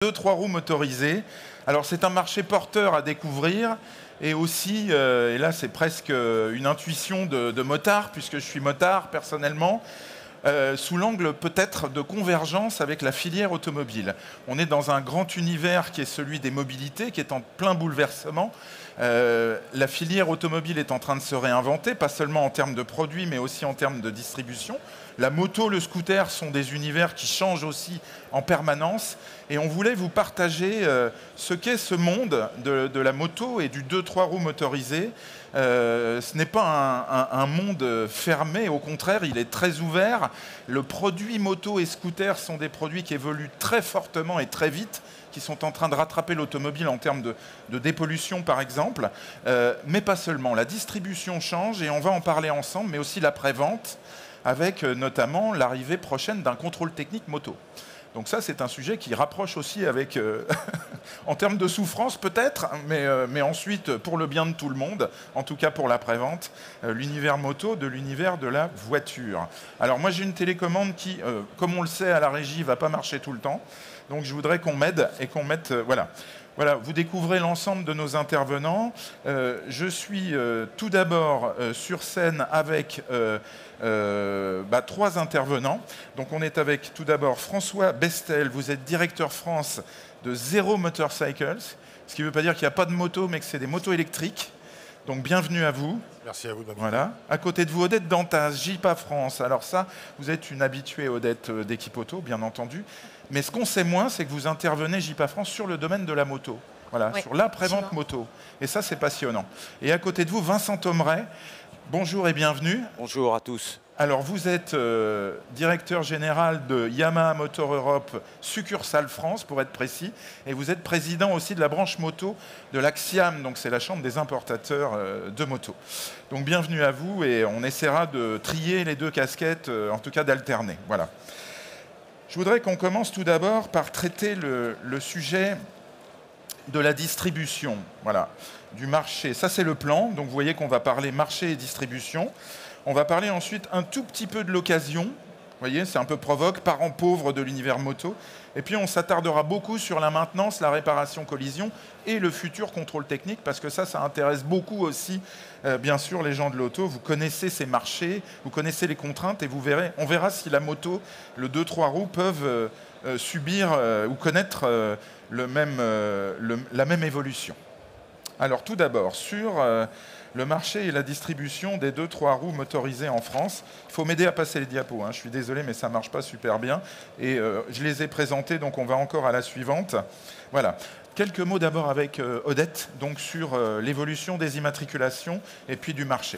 2-3 roues motorisées. Alors c'est un marché porteur à découvrir et aussi, et là c'est presque une intuition de motard, puisque je suis motard personnellement, sous l'angle peut-être de convergence avec la filière automobile. On est dans un grand univers qui est celui des mobilités, qui est en plein bouleversement. La filière automobile est en train de se réinventer, pas seulement en termes de produits, mais aussi en termes de distribution. La moto, le scooter sont des univers qui changent aussi en permanence. Et on voulait vous partager ce qu'est ce monde de la moto et du 2-3 roues motorisé. Ce n'est pas un monde fermé, au contraire, il est très ouvert. Le produit moto et scooter sont des produits qui évoluent très fortement et très vite, qui sont en train de rattraper l'automobile en termes de dépollution, par exemple. Mais pas seulement. La distribution change et on va en parler ensemble, mais aussi l'après-vente, avec notamment l'arrivée prochaine d'un contrôle technique moto. Donc ça, c'est un sujet qui rapproche aussi avec, en termes de souffrance peut-être, mais ensuite pour le bien de tout le monde, en tout cas pour l'après-vente, l'univers moto de l'univers de la voiture. Alors moi, j'ai une télécommande qui, comme on le sait à la régie, ne va pas marcher tout le temps. Donc je voudrais qu'on m'aide et qu'on mette... Voilà, vous découvrez l'ensemble de nos intervenants. Je suis tout d'abord sur scène avec 3 intervenants. Donc on est avec tout d'abord François Bestel, vous êtes directeur France de Zero Motorcycles, ce qui ne veut pas dire qu'il n'y a pas de moto, mais que c'est des motos électriques. Donc bienvenue à vous. Merci à vous. Voilà. À côté de vous, Odette Dantas, JIPA France. Alors ça, vous êtes une habituée, Odette, d'Equipe Auto, bien entendu. Mais ce qu'on sait moins, c'est que vous intervenez, JIPA France, sur le domaine de la moto. Voilà, oui, sur l'après-vente moto. Et ça, c'est passionnant. Et à côté de vous, Vincent Thomeret. Bonjour et bienvenue. Bonjour à tous. Alors, vous êtes directeur général de Yamaha Motor Europe, succursale France, pour être précis. Et vous êtes président aussi de la branche moto de l'Axiam. Donc, c'est la chambre des importateurs de motos. Donc, bienvenue à vous. Et on essaiera de trier les 2 casquettes, en tout cas d'alterner. Voilà. Je voudrais qu'on commence tout d'abord par traiter le sujet de la distribution, voilà, du marché. Ça, c'est le plan. Donc, vous voyez qu'on va parler marché et distribution. On va parler ensuite un tout petit peu de l'occasion. Vous voyez, c'est un peu provoque, parent pauvre de l'univers moto. Et puis, on s'attardera beaucoup sur la maintenance, la réparation collision et le futur contrôle technique, parce que ça intéresse beaucoup aussi, bien sûr, les gens de l'auto. Vous connaissez ces marchés, vous connaissez les contraintes et vous verrez, on verra si la moto, le 2-3 roues peuvent subir ou connaître la même évolution. Alors, tout d'abord, sur le marché et la distribution des 2-3 roues motorisées en France. Il faut m'aider à passer les diapos, hein. Je suis désolé, mais ça ne marche pas super bien. Et je les ai présentés, donc on va encore à la suivante. Voilà. Quelques mots d'abord avec Odette, donc sur l'évolution des immatriculations et puis du marché.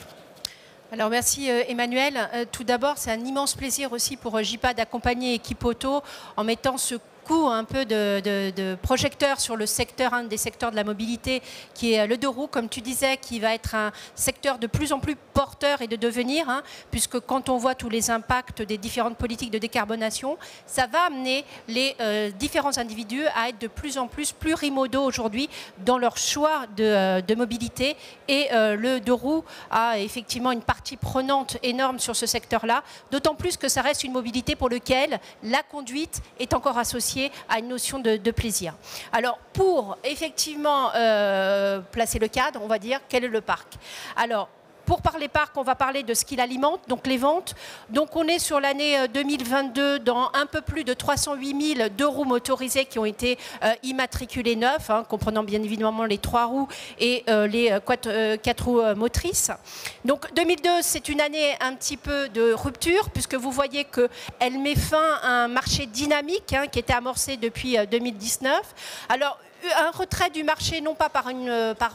Alors merci Emmanuel. Tout d'abord, c'est un immense plaisir aussi pour JIPA d'accompagner Equipe Auto en mettant ce coup un peu de projecteur sur le secteur, un des secteurs de la mobilité qui est le 2 roues, comme tu disais, qui va être un secteur de plus en plus porteur et de devenir, hein, puisque quand on voit tous les impacts des différentes politiques de décarbonation, ça va amener les différents individus à être de plus en plus plurimodaux aujourd'hui dans leur choix de mobilité. Et le 2 roues a effectivement une partie prenante énorme sur ce secteur-là, d'autant plus que ça reste une mobilité pour laquelle la conduite est encore associée à une notion de plaisir. Alors, pour effectivement placer le cadre, on va dire, quel est le parc? Alors, pour parler parc, on va parler de ce qu'il alimente, donc les ventes. Donc on est sur l'année 2022 dans un peu plus de 308 000 2 roues motorisées qui ont été immatriculées neufs, hein, comprenant bien évidemment les 3 roues et les 4 roues motrices. Donc 2002, c'est une année un petit peu de rupture, puisque vous voyez qu'elle met fin à un marché dynamique, hein, qui était amorcé depuis 2019. Alors, un retrait du marché, non pas par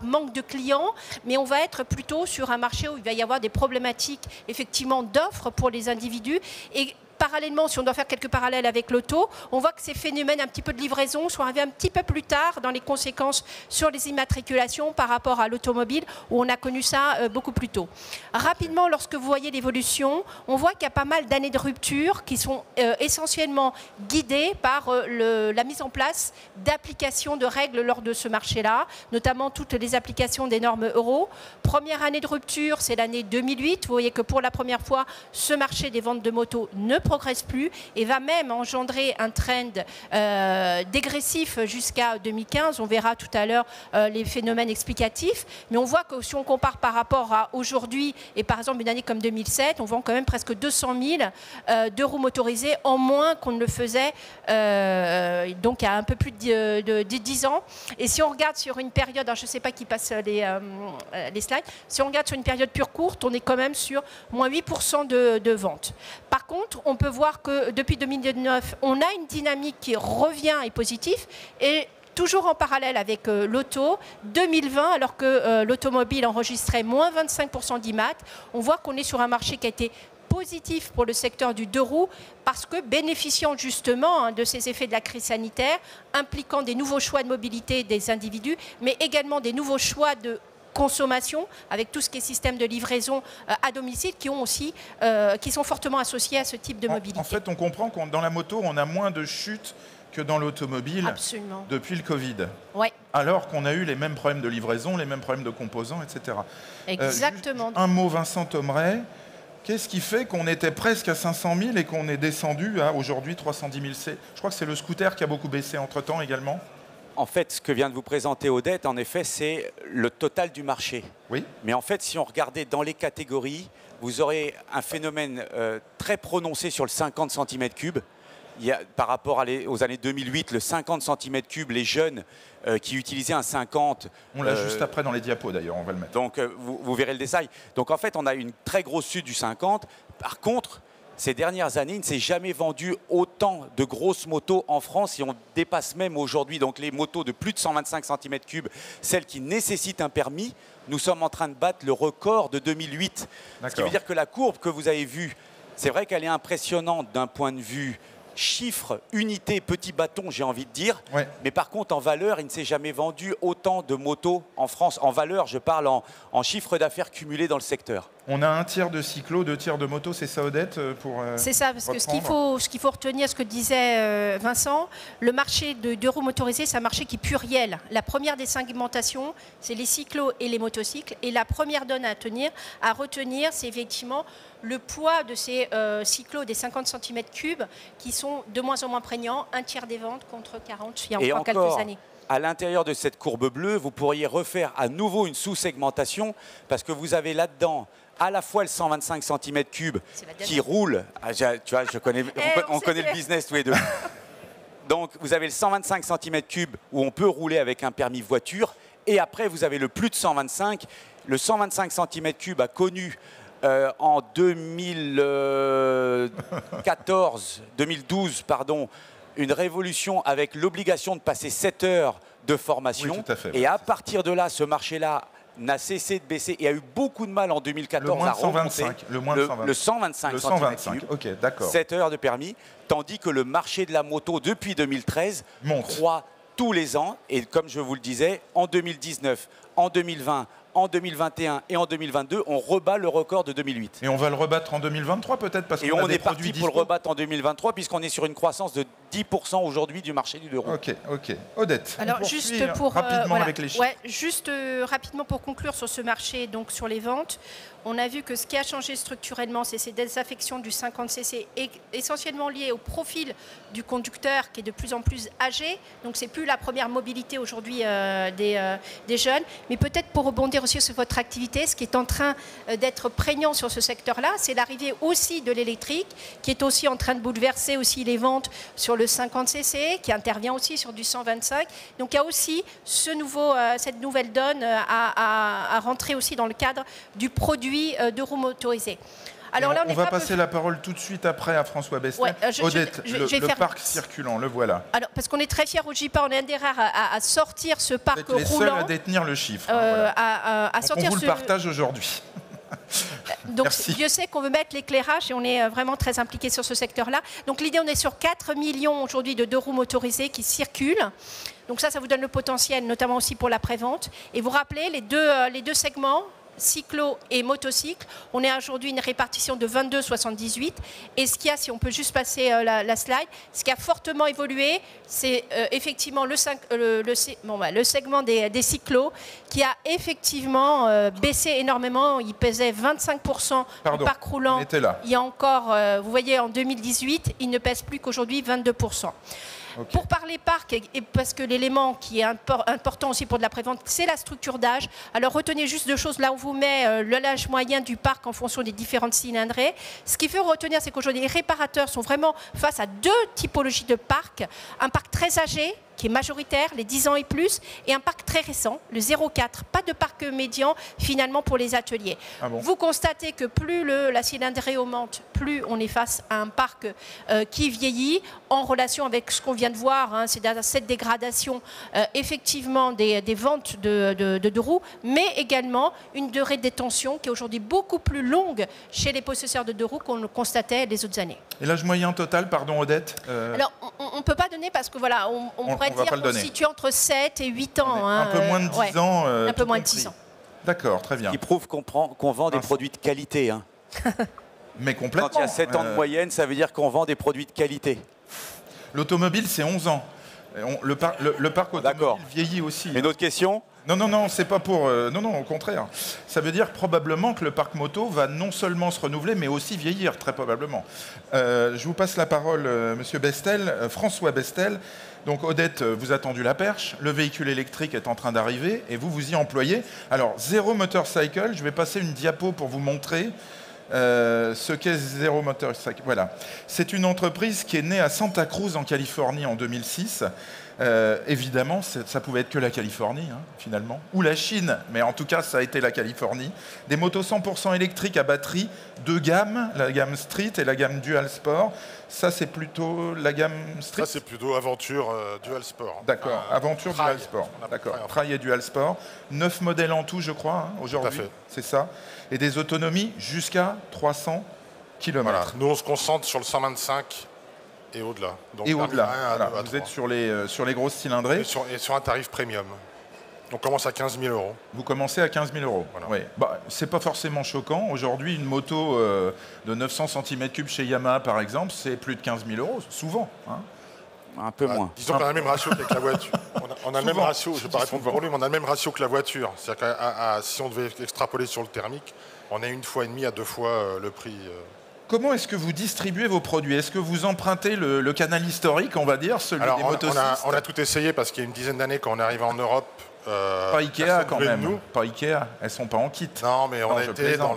manque de clients, mais on va être plutôt sur un marché où il va y avoir des problématiques effectivement d'offres pour les individus. Et parallèlement, si on doit faire quelques parallèles avec l'auto, on voit que ces phénomènes un petit peu de livraison sont arrivés un petit peu plus tard dans les conséquences sur les immatriculations par rapport à l'automobile, où on a connu ça beaucoup plus tôt. Rapidement, lorsque vous voyez l'évolution, on voit qu'il y a pas mal d'années de rupture qui sont essentiellement guidées par la mise en place d'applications de règles lors de ce marché-là, notamment toutes les applications des normes euro. Première année de rupture, c'est l'année 2008. Vous voyez que pour la première fois, ce marché des ventes de motos ne progresse plus et va même engendrer un trend dégressif jusqu'à 2015. On verra tout à l'heure les phénomènes explicatifs. Mais on voit que si on compare par rapport à aujourd'hui et par exemple une année comme 2007, on vend quand même presque 200 000 de roues motorisées en moins qu'on ne le faisait donc à un peu plus de 10 ans. Et si on regarde sur une période, alors je ne sais pas qui passe les slides, si on regarde sur une période pure courte, on est quand même sur moins 8% de ventes. Par contre, on peut voir que depuis 2009, on a une dynamique qui revient et positive. Et toujours en parallèle avec l'auto, 2020, alors que l'automobile enregistrait moins 25% d'IMAT, on voit qu'on est sur un marché qui a été positif pour le secteur du deux roues parce que bénéficiant justement de ces effets de la crise sanitaire, impliquant des nouveaux choix de mobilité des individus, mais également des nouveaux choix de consommation avec tout ce qui est système de livraison à domicile qui sont fortement associés à ce type de mobilité. En fait, on comprend que dans la moto, on a moins de chutes que dans l'automobile depuis le Covid. Ouais. Alors qu'on a eu les mêmes problèmes de livraison, les mêmes problèmes de composants, etc. Exactement. Un mot, Vincent Thomeray. Qu'est-ce qui fait qu'on était presque à 500 000 et qu'on est descendu à aujourd'hui 310 000 C? Je crois que c'est le scooter qui a beaucoup baissé entre-temps également. En fait, ce que vient de vous présenter Odette, en effet, c'est le total du marché. Oui. Mais en fait, si on regardait dans les catégories, vous aurez un phénomène très prononcé sur le 50 cm3. Par rapport aux années 2008, le 50 cm3, les jeunes qui utilisaient un 50... On l'a juste après dans les diapos d'ailleurs, on va le mettre. Donc vous verrez le détail. Donc en fait, on a une très grosse chute du 50. Par contre, ces dernières années, il ne s'est jamais vendu autant de grosses motos en France et on dépasse même aujourd'hui donc les motos de plus de 125 cm3, celles qui nécessitent un permis. Nous sommes en train de battre le record de 2008. Ce qui veut dire que la courbe que vous avez vue, c'est vrai qu'elle est impressionnante d'un point de vue chiffres, unités, petits bâtons, j'ai envie de dire. Ouais. Mais par contre, en valeur, il ne s'est jamais vendu autant de motos en France. En valeur, je parle en chiffre d'affaires cumulé dans le secteur. On a un tiers de cyclo, 2 tiers de moto, c'est ça Odette c'est ça, parce que ce qu'il faut retenir, ce que disait Vincent, le marché de deux roues motorisées, c'est un marché qui est pluriel. La première des segmentations, c'est les cyclos et les motocycles. Et la première donne à retenir, c'est effectivement le poids de ces cyclos des 50 cm3 qui sont de moins en moins prégnants, un tiers des ventes contre 40 il y a encore quelques années. À l'intérieur de cette courbe bleue, vous pourriez refaire à nouveau une sous-segmentation parce que vous avez là-dedans à la fois le 125 cm3 qui roule. Ah, tu vois, on connaît le business tous les deux. Donc, vous avez le 125 cm3 où on peut rouler avec un permis voiture. Et après, vous avez le plus de 125. Le 125 cm3 a connu en 2012, une révolution avec l'obligation de passer 7 heures de formation. Oui, tout à fait, et à partir de là, ce marché-là n'a cessé de baisser et a eu beaucoup de mal en 2014 à remonter. Le 125 cm3, ok, d'accord. 7 heures de permis, tandis que le marché de la moto, depuis 2013, croît tous les ans. Et comme je vous le disais, en 2019, en 2020, en 2021 et en 2022, on rebat le record de 2008. Et on va le rebattre en 2023 peut-être parce qu'on on est parti pour le rebattre en 2023 puisqu'on est sur une croissance de 10% aujourd'hui du marché du deux roues. Ok. Odette, alors juste pour rapidement avec les chiffres. Ouais, juste rapidement pour conclure sur ce marché, donc sur les ventes, on a vu que ce qui a changé structurellement, c'est ces désaffections du 50cc essentiellement liées au profil du conducteur qui est de plus en plus âgé. Donc c'est plus la première mobilité aujourd'hui des jeunes. Mais peut-être pour rebondir aussi sur votre activité, ce qui est en train d'être prégnant sur ce secteur-là, c'est l'arrivée aussi de l'électrique qui est aussi en train de bouleverser aussi les ventes sur le 50cc, qui intervient aussi sur du 125. Donc il y a aussi cette nouvelle donne à rentrer aussi dans le cadre du produit de roues motorisées. Alors là, on va passer la parole tout de suite après à François Besnet. Ouais, Odette, le parc circulant, le voilà. Alors, parce qu'on est très fiers au JIPA, on est un des rares à sortir ce parc roulant. Vous êtes les seuls à détenir le chiffre. On vous le partage aujourd'hui. Donc Dieu sait qu'on veut mettre l'éclairage et on est vraiment très impliqué sur ce secteur-là. Donc l'idée, on est sur 4 millions aujourd'hui de deux roues motorisées qui circulent. Donc ça vous donne le potentiel, notamment aussi pour la prévente. Et vous rappelez les deux segments, cyclo et motocycle. On est aujourd'hui une répartition de 22-78. Et ce qu'il y a, si on peut juste passer la slide, ce qui a fortement évolué, c'est effectivement le segment des cyclos qui a effectivement baissé énormément. Il pesait 25% du parc roulant. Il y a encore, vous voyez, en 2018, il ne pèse plus qu'aujourd'hui 22%. Okay. Pour parler parc, et parce que l'élément qui est important aussi pour de la prévente, c'est la structure d'âge. Alors retenez juste deux choses. Là, on vous met l'âge moyen du parc en fonction des différentes cylindrées. Ce qu'il faut retenir, c'est qu'aujourd'hui, les réparateurs sont vraiment face à deux typologies de parcs. Un parc très âgé, qui est majoritaire, les 10 ans et plus, et un parc très récent, le 0,4. Pas de parc médian, finalement, pour les ateliers. Ah bon. Vous constatez que plus la cylindrée augmente, plus on est face à un parc qui vieillit, en relation avec ce qu'on vient de voir, hein, c'est cette dégradation, effectivement, des ventes de roues, mais également une durée de détention qui est aujourd'hui beaucoup plus longue chez les possesseurs de deux roues qu'on le constatait les autres années. Et l'âge moyen total, pardon Odette Alors, on ne peut pas donner parce que, voilà, on pourrait dire qu'on se situe entre 7 et 8 ans. Un peu moins de 10 ans. Un peu moins de 10 ans. D'accord, très bien. Ce qui prouve qu'on vend des produits de qualité. Hein. Mais complètement. Quand il y a 7 ans de moyenne, ça veut dire qu'on vend des produits de qualité. L'automobile, c'est 11 ans. Le parc automobile vieillit aussi. Une autre question ? Non, c'est pas pour... non, au contraire. Ça veut dire probablement que le parc moto va non seulement se renouveler, mais aussi vieillir, très probablement. Je vous passe la parole, Monsieur Bestel, François Bestel. Donc Odette vous a tendu la perche, le véhicule électrique est en train d'arriver et vous y employez. Alors, Zero Motorcycle, je vais passer une diapo pour vous montrer ce qu'est Zero Motorcycle. Voilà. C'est une entreprise qui est née à Santa Cruz en Californie en 2006. Évidemment, ça pouvait être que la Californie, hein, finalement, ou la Chine, mais en tout cas, ça a été la Californie. Des motos 100% électriques à batterie, deux gammes, la gamme Street et la gamme Dual Sport. Ça, c'est plutôt la gamme Street. Ça, c'est plutôt Aventure Dual Sport. D'accord, Aventure Dual Sport. D'accord, Trail et Dual Sport. 9 modèles en tout, je crois, hein, aujourd'hui. C'est ça. Et des autonomies jusqu'à 300 km. Voilà. Nous, on se concentre sur le 125 et au-delà. Et au-delà. Voilà. Vous êtes sur les grosses cylindrées. Et sur un tarif premium. On commence à 15 000 €. Vous commencez à 15 000 €. Voilà. Oui. Bah, c'est pas forcément choquant. Aujourd'hui, une moto de 900 cm3 chez Yamaha, par exemple, c'est plus de 15 000 €, souvent. Hein. Un peu moins. Disons qu'on a le même ratio qu'avec la voiture. On a le même ratio, je ne vais pas répondre pour lui, mais on a le même ratio que la voiture. C'est-à-dire que si on devait extrapoler sur le thermique, on est 1,5 fois à 2 fois le prix. Comment est-ce que vous distribuez vos produits? Est-ce que vous empruntez le canal historique, on va dire, celui des motocistes? On a tout essayé parce qu'il y a une dizaine d'années, quand on est arrivé en Europe... pas Ikea quand même, pas Ikea, elles sont pas en kit. Non, mais on a été dans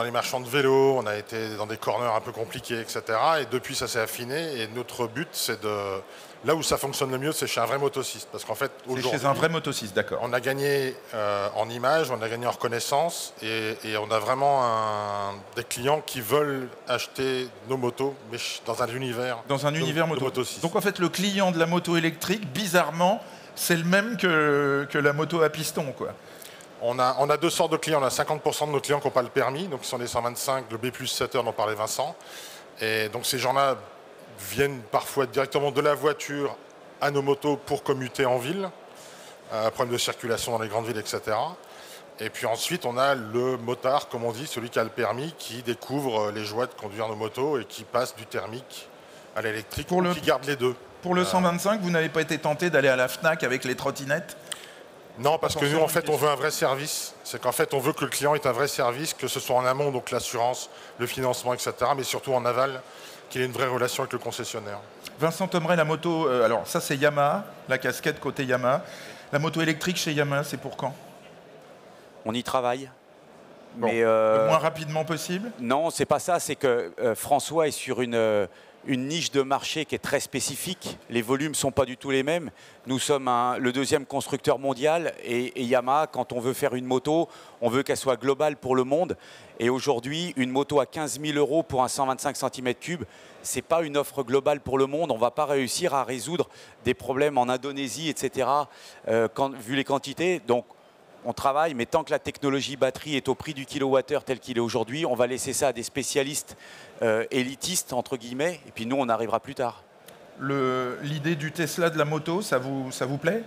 les marchands de vélo, on a été dans des corners un peu compliqués, etc. Et depuis, ça s'est affiné. Et notre but, c'est de... Là où ça fonctionne le mieux, c'est chez un vrai motociste. Parce qu'en fait, c'est chez un vrai motociste, d'accord. On a gagné en image, on a gagné en reconnaissance. Et on a vraiment des clients qui veulent acheter nos motos, mais dans un univers, motociste. Donc en fait, le client de la moto électrique, bizarrement, c'est le même que la moto à piston, quoi. On a deux sortes de clients. On a 50% de nos clients qui n'ont pas le permis, donc qui sont les 125, le B+7 dont parlait Vincent. Et donc ces gens-là viennent parfois directement de la voiture à nos motos pour commuter en ville, problème de circulation dans les grandes villes, etc. Et puis ensuite, on a le motard, comme on dit, celui qui a le permis, qui découvre les joies de conduire nos motos et qui passe du thermique à l'électrique, qui garde les deux. Pour le 125, vous n'avez pas été tenté d'aller à la FNAC avec les trottinettes? Non, parce que nous, en fait, on veut un vrai service. C'est qu'en fait, on veut que le client ait un vrai service, que ce soit en amont, donc l'assurance, le financement, etc., mais surtout en aval, qu'il ait une vraie relation avec le concessionnaire. Vincent Tomeret, la moto, alors ça c'est Yamaha, la casquette côté Yamaha. La moto électrique chez Yamaha, c'est pour quand? On y travaille. Bon, mais le moins rapidement possible? Non, c'est pas ça, c'est que François est sur une niche de marché qui est très spécifique. Les volumes ne sont pas du tout les mêmes. Nous sommes le deuxième constructeur mondial et Yamaha, quand on veut faire une moto, on veut qu'elle soit globale pour le monde. Et aujourd'hui, une moto à 15 000 € pour un 125 cm3, ce n'est pas une offre globale pour le monde. On ne va pas réussir à résoudre des problèmes en Indonésie, etc., vu les quantités. Donc, on travaille, mais tant que la technologie batterie est au prix du kilowattheure tel qu'il est aujourd'hui, on va laisser ça à des spécialistes élitistes, entre guillemets, et puis nous, on arrivera plus tard. L'idée du Tesla de la moto, ça vous plaît?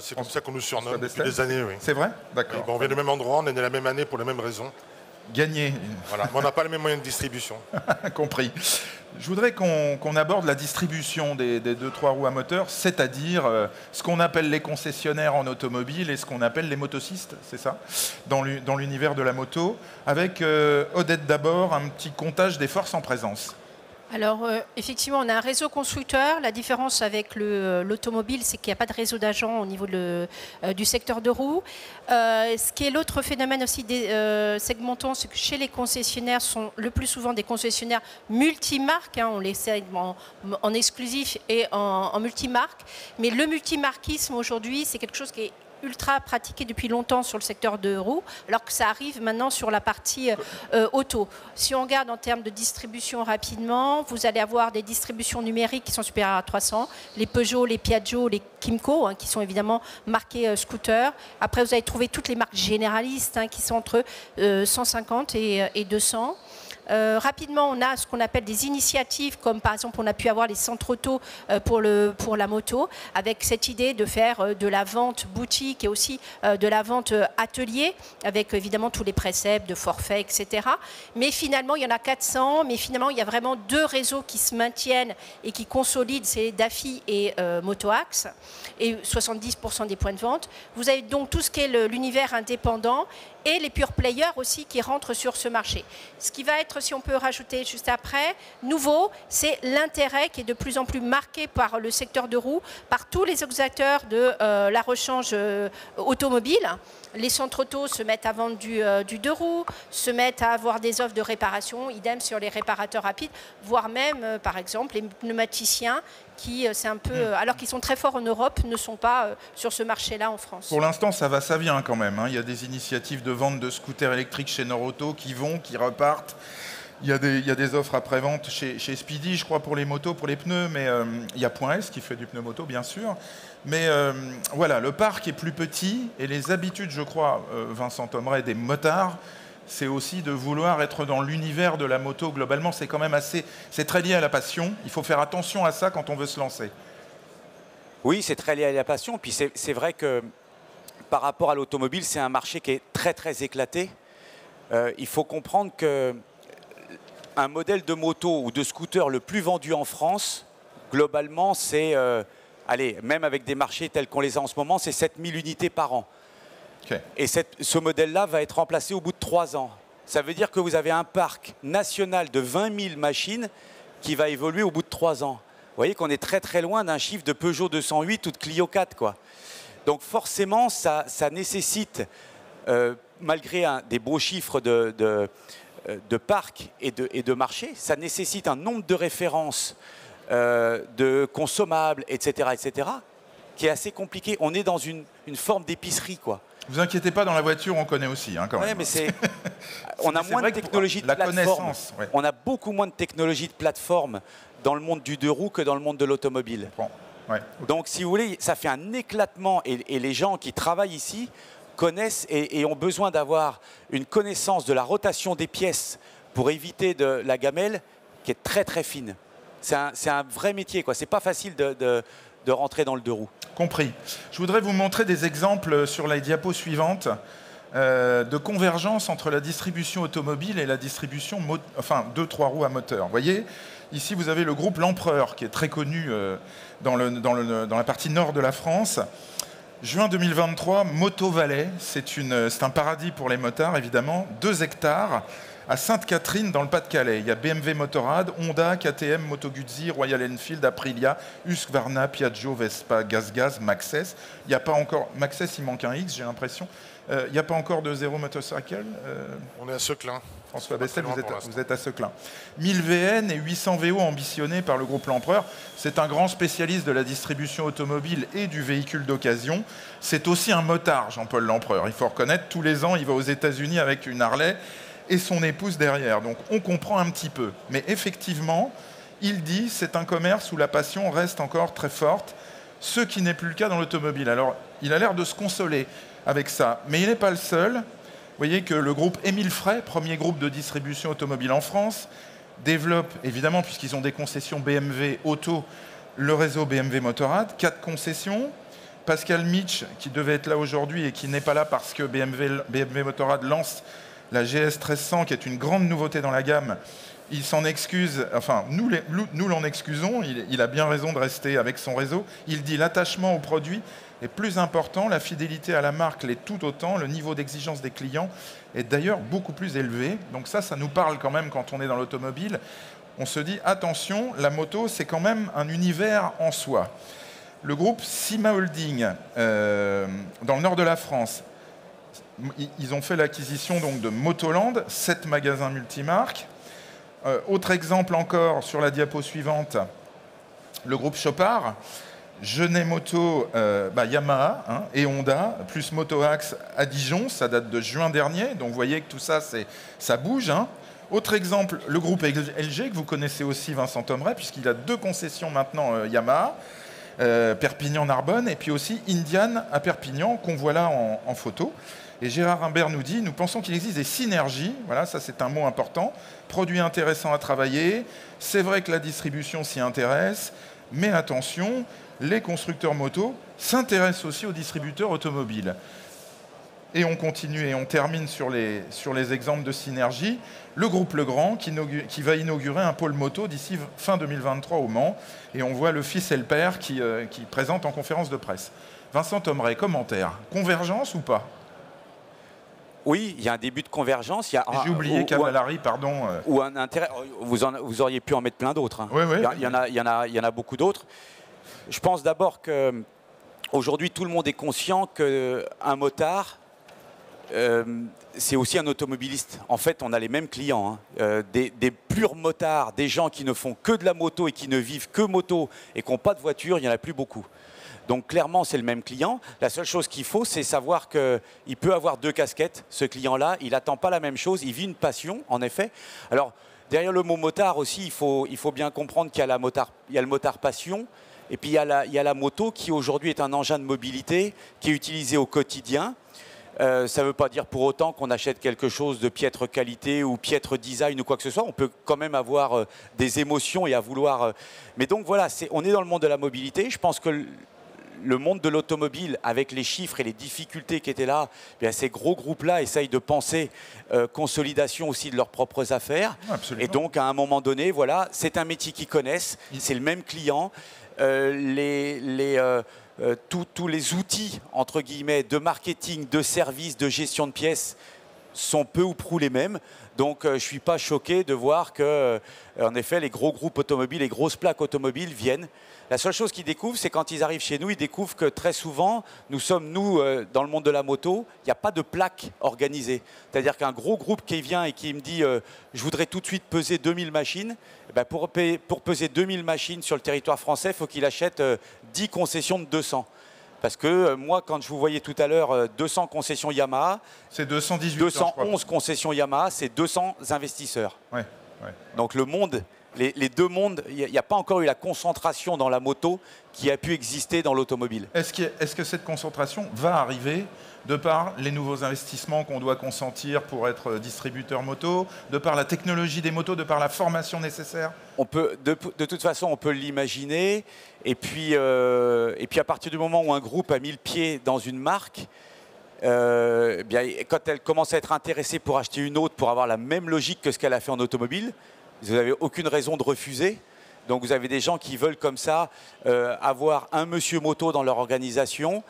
C'est comme ça qu'on nous surnomme depuis Bestel. des années, oui. C'est vrai? D'accord. Bon, on vient du même endroit, on est né la même année pour la même raison. Gagné. Voilà. Mais on n'a pas les mêmes moyens de distribution. Compris. Je voudrais qu'on aborde la distribution des 2-3 roues à moteur, c'est-à-dire ce qu'on appelle les concessionnaires en automobile et ce qu'on appelle les motocistes, c'est ça, dans l'univers de la moto, avec Odette d'abord, un petit comptage des forces en présence. Alors, effectivement, on a un réseau constructeur. La différence avec l'automobile, c'est qu'il n'y a pas de réseau d'agents au niveau du secteur de roues. Ce qui est l'autre phénomène aussi segmentant, c'est que chez les concessionnaires, sont le plus souvent des concessionnaires multimarques. On les segmente en exclusif et en multimarque. Mais le multimarquisme, aujourd'hui, c'est quelque chose qui est ultra pratiqué depuis longtemps sur le secteur de roues, alors que ça arrive maintenant sur la partie auto. Si on regarde en termes de distribution rapidement, vous allez avoir des distributions numériques qui sont supérieures à 300, les Peugeot, les Piaggio, les Kymco, qui sont évidemment marqués scooter. Après, vous allez trouver toutes les marques généralistes qui sont entre 150 et 200. Rapidement, on a ce qu'on appelle des initiatives, comme par exemple on a pu avoir les centres auto pour la moto, avec cette idée de faire de la vente boutique et aussi de la vente atelier, avec évidemment tous les préceptes de forfait, etc. Mais finalement, il y en a 400, mais finalement, il y a vraiment deux réseaux qui se maintiennent et qui consolident, c'est Daffy et Motoax, et 70% des points de vente. Vous avez donc tout ce qui est l'univers indépendant, et les pure players aussi qui rentrent sur ce marché. Ce qui va être, si on peut rajouter juste après, nouveau, c'est l'intérêt qui est de plus en plus marqué par le secteur de roues, par tous les acteurs de la rechange automobile. Les centres auto se mettent à vendre du deux roues, se mettent à avoir des offres de réparation, idem sur les réparateurs rapides, voire même, par exemple, les pneumaticiens qui, c'est un peu, alors qu'ils sont très forts en Europe, ne sont pas sur ce marché-là en France. Pour l'instant, ça va, ça vient quand même. Il y a des initiatives de vente de scooters électriques chez Norauto qui vont, qui repartent. Il y a des offres après-vente chez Speedy, je crois, pour les motos, pour les pneus, mais il y a Point S qui fait du pneu moto, bien sûr. Mais voilà, le parc est plus petit et les habitudes, je crois, Vincent Thomeray, des motards, c'est aussi de vouloir être dans l'univers de la moto globalement. C'est quand même assez, c'est très lié à la passion. Il faut faire attention à ça quand on veut se lancer. Oui, c'est très lié à la passion. Puis c'est vrai que par rapport à l'automobile, c'est un marché qui est très très éclaté. Il faut comprendre que un modèle de moto ou de scooter le plus vendu en France, globalement, c'est, allez, même avec des marchés tels qu'on les a en ce moment, c'est 7000 unités par an. Okay. Et ce modèle-là va être remplacé au bout de 3 ans. Ça veut dire que vous avez un parc national de 20 000 machines qui va évoluer au bout de 3 ans. Vous voyez qu'on est très très loin d'un chiffre de Peugeot 208 ou de Clio 4, quoi. Donc forcément, ça nécessite, malgré des beaux chiffres de parc et de marché, ça nécessite un nombre de références, de consommables, etc., qui est assez compliqué. On est dans une forme d'épicerie, quoi. Vous inquiétez pas, dans la voiture, on connaît aussi, quand même. Mais on a moins de technologie de plateforme. Ouais. On a beaucoup moins de technologie de plateforme dans le monde du deux roues que dans le monde de l'automobile. Bon. Ouais. Okay. Donc, si vous voulez, ça fait un éclatement et les gens qui travaillent ici connaissent et ont besoin d'avoir une connaissance de la rotation des pièces pour éviter de la gamelle qui est très très fine. C'est un vrai métier, quoi. C'est pas facile de rentrer dans le deux roues. Compris. Je voudrais vous montrer des exemples sur les diapos suivantes de convergence entre la distribution automobile et la distribution 2-3 roues à moteur. Vous voyez, ici vous avez le groupe L'Empereur qui est très connu dans la partie nord de la France. Juin 2023, Moto Valais, c'est un paradis pour les motards évidemment, 2 hectares à Sainte-Catherine dans le Pas-de-Calais. Il y a BMW Motorrad, Honda, KTM, Moto Guzzi, Royal Enfield, Aprilia, Husqvarna, Piaggio, Vespa, GazGaz, Maxxis. Il n'y a pas encore... Maxxis, il manque un X, j'ai l'impression. Il n'y a pas encore de Zero Motorcycle. On est à Seclin. François Bestel, vous êtes à Seclin. 1000 VN et 800 VO ambitionnés par le groupe L'Empereur. C'est un grand spécialiste de la distribution automobile et du véhicule d'occasion. C'est aussi un motard, Jean-Paul L'Empereur. Il faut reconnaître, tous les ans, il va aux États-Unis avec une Harley et son épouse derrière. Donc on comprend un petit peu. Mais effectivement, il dit c'est un commerce où la passion reste encore très forte, ce qui n'est plus le cas dans l'automobile. Alors, il a l'air de se consoler avec ça. Mais il n'est pas le seul. Vous voyez que le groupe Émile Frey, premier groupe de distribution automobile en France, développe, évidemment, puisqu'ils ont des concessions BMW Auto, le réseau BMW Motorrad, 4 concessions. Pascal Mitch, qui devait être là aujourd'hui et qui n'est pas là parce que BMW Motorrad lance la GS 1300, qui est une grande nouveauté dans la gamme. Il s'en excuse, enfin, nous l'en excusons, il a bien raison de rester avec son réseau. Il dit l'attachement au produit est plus important, la fidélité à la marque l'est tout autant, le niveau d'exigence des clients est d'ailleurs beaucoup plus élevé. Donc ça nous parle quand même quand on est dans l'automobile. On se dit, attention, la moto, c'est quand même un univers en soi. Le groupe Cima Holding, dans le nord de la France, ils ont fait l'acquisition donc de Motoland, 7 magasins multimarques. Autre exemple encore sur la diapo suivante, le groupe Chopard, Genet Moto, Yamaha et Honda, plus Motoax à Dijon, ça date de juin dernier, donc vous voyez que tout ça, ça bouge. Hein. Autre exemple, le groupe LG, que vous connaissez aussi, Vincent Thomeray, puisqu'il a 2 concessions maintenant Yamaha, Perpignan-Narbonne, et puis aussi Indian à Perpignan, qu'on voit là en photo. Et Gérard Imbert nous dit, nous pensons qu'il existe des synergies, voilà, ça c'est un mot important, produits intéressants à travailler, c'est vrai que la distribution s'y intéresse, mais attention, les constructeurs moto s'intéressent aussi aux distributeurs automobiles. Et on continue et on termine sur les exemples de synergie. Le groupe Legrand qui va inaugurer un pôle moto d'ici fin 2023 au Mans. Et on voit le fils et le père qui présentent en conférence de presse. Vincent Thomeray, commentaire. Convergence ou pas? Oui, il y a un début de convergence. J'ai oublié Cavallari, pardon. Ou un intérêt. Vous auriez pu en mettre plein d'autres. Hein. Oui, oui. Il y en a beaucoup d'autres. Je pense d'abord qu'aujourd'hui, tout le monde est conscient qu'un motard, c'est aussi un automobiliste. En fait, on a les mêmes clients. Hein. Des purs motards, des gens qui ne font que de la moto et qui ne vivent que moto et qui n'ont pas de voiture, il n'y en a plus beaucoup. Donc clairement, c'est le même client. La seule chose qu'il faut, c'est savoir qu'il peut avoir 2 casquettes, ce client-là. Il n'attend pas la même chose, il vit une passion, en effet. Alors, derrière le mot motard aussi, il faut bien comprendre qu'il y a le motard passion. Et puis, il y a la moto qui, aujourd'hui, est un engin de mobilité qui est utilisé au quotidien. Ça ne veut pas dire pour autant qu'on achète quelque chose de piètre qualité ou piètre design ou quoi que ce soit. On peut quand même avoir des émotions et à vouloir... Mais donc, voilà, on est dans le monde de la mobilité. Je pense que le monde de l'automobile, avec les chiffres et les difficultés qui étaient là, bien, ces gros groupes-là essayent de penser consolidation aussi de leurs propres affaires. Absolument. Et donc, à un moment donné, voilà, c'est un métier qu'ils connaissent, c'est le même client. Tous les outils, entre guillemets, de marketing, de service, de gestion de pièces sont peu ou prou les mêmes. Donc, je ne suis pas choqué de voir que, en effet, les gros groupes automobiles, les grosses plaques automobiles viennent. La seule chose qu'ils découvrent, c'est quand ils arrivent chez nous, ils découvrent que très souvent, nous, dans le monde de la moto, il n'y a pas de plaque organisée. C'est-à-dire qu'un gros groupe qui vient et qui me dit je voudrais tout de suite peser 2000 machines, eh ben pour peser 2000 machines sur le territoire français, il faut qu'il achète 10 concessions de 200. Parce que moi, quand je vous voyais tout à l'heure 200 concessions Yamaha, c'est 218, 211 concessions Yamaha, c'est 200 investisseurs. Ouais. Donc le monde... Les 2 mondes, il n'y a pas encore eu la concentration dans la moto qui a pu exister dans l'automobile. Est-ce que cette concentration va arriver de par les nouveaux investissements qu'on doit consentir pour être distributeur moto, de par la technologie des motos, de par la formation nécessaire? De toute façon, on peut l'imaginer. Et puis à partir du moment où un groupe a mis le pied dans une marque, bien, quand elle commence à être intéressée pour acheter une autre, pour avoir la même logique que ce qu'elle a fait en automobile, vous n'avez aucune raison de refuser. Donc vous avez des gens qui veulent comme ça avoir un monsieur moto dans leur organisation,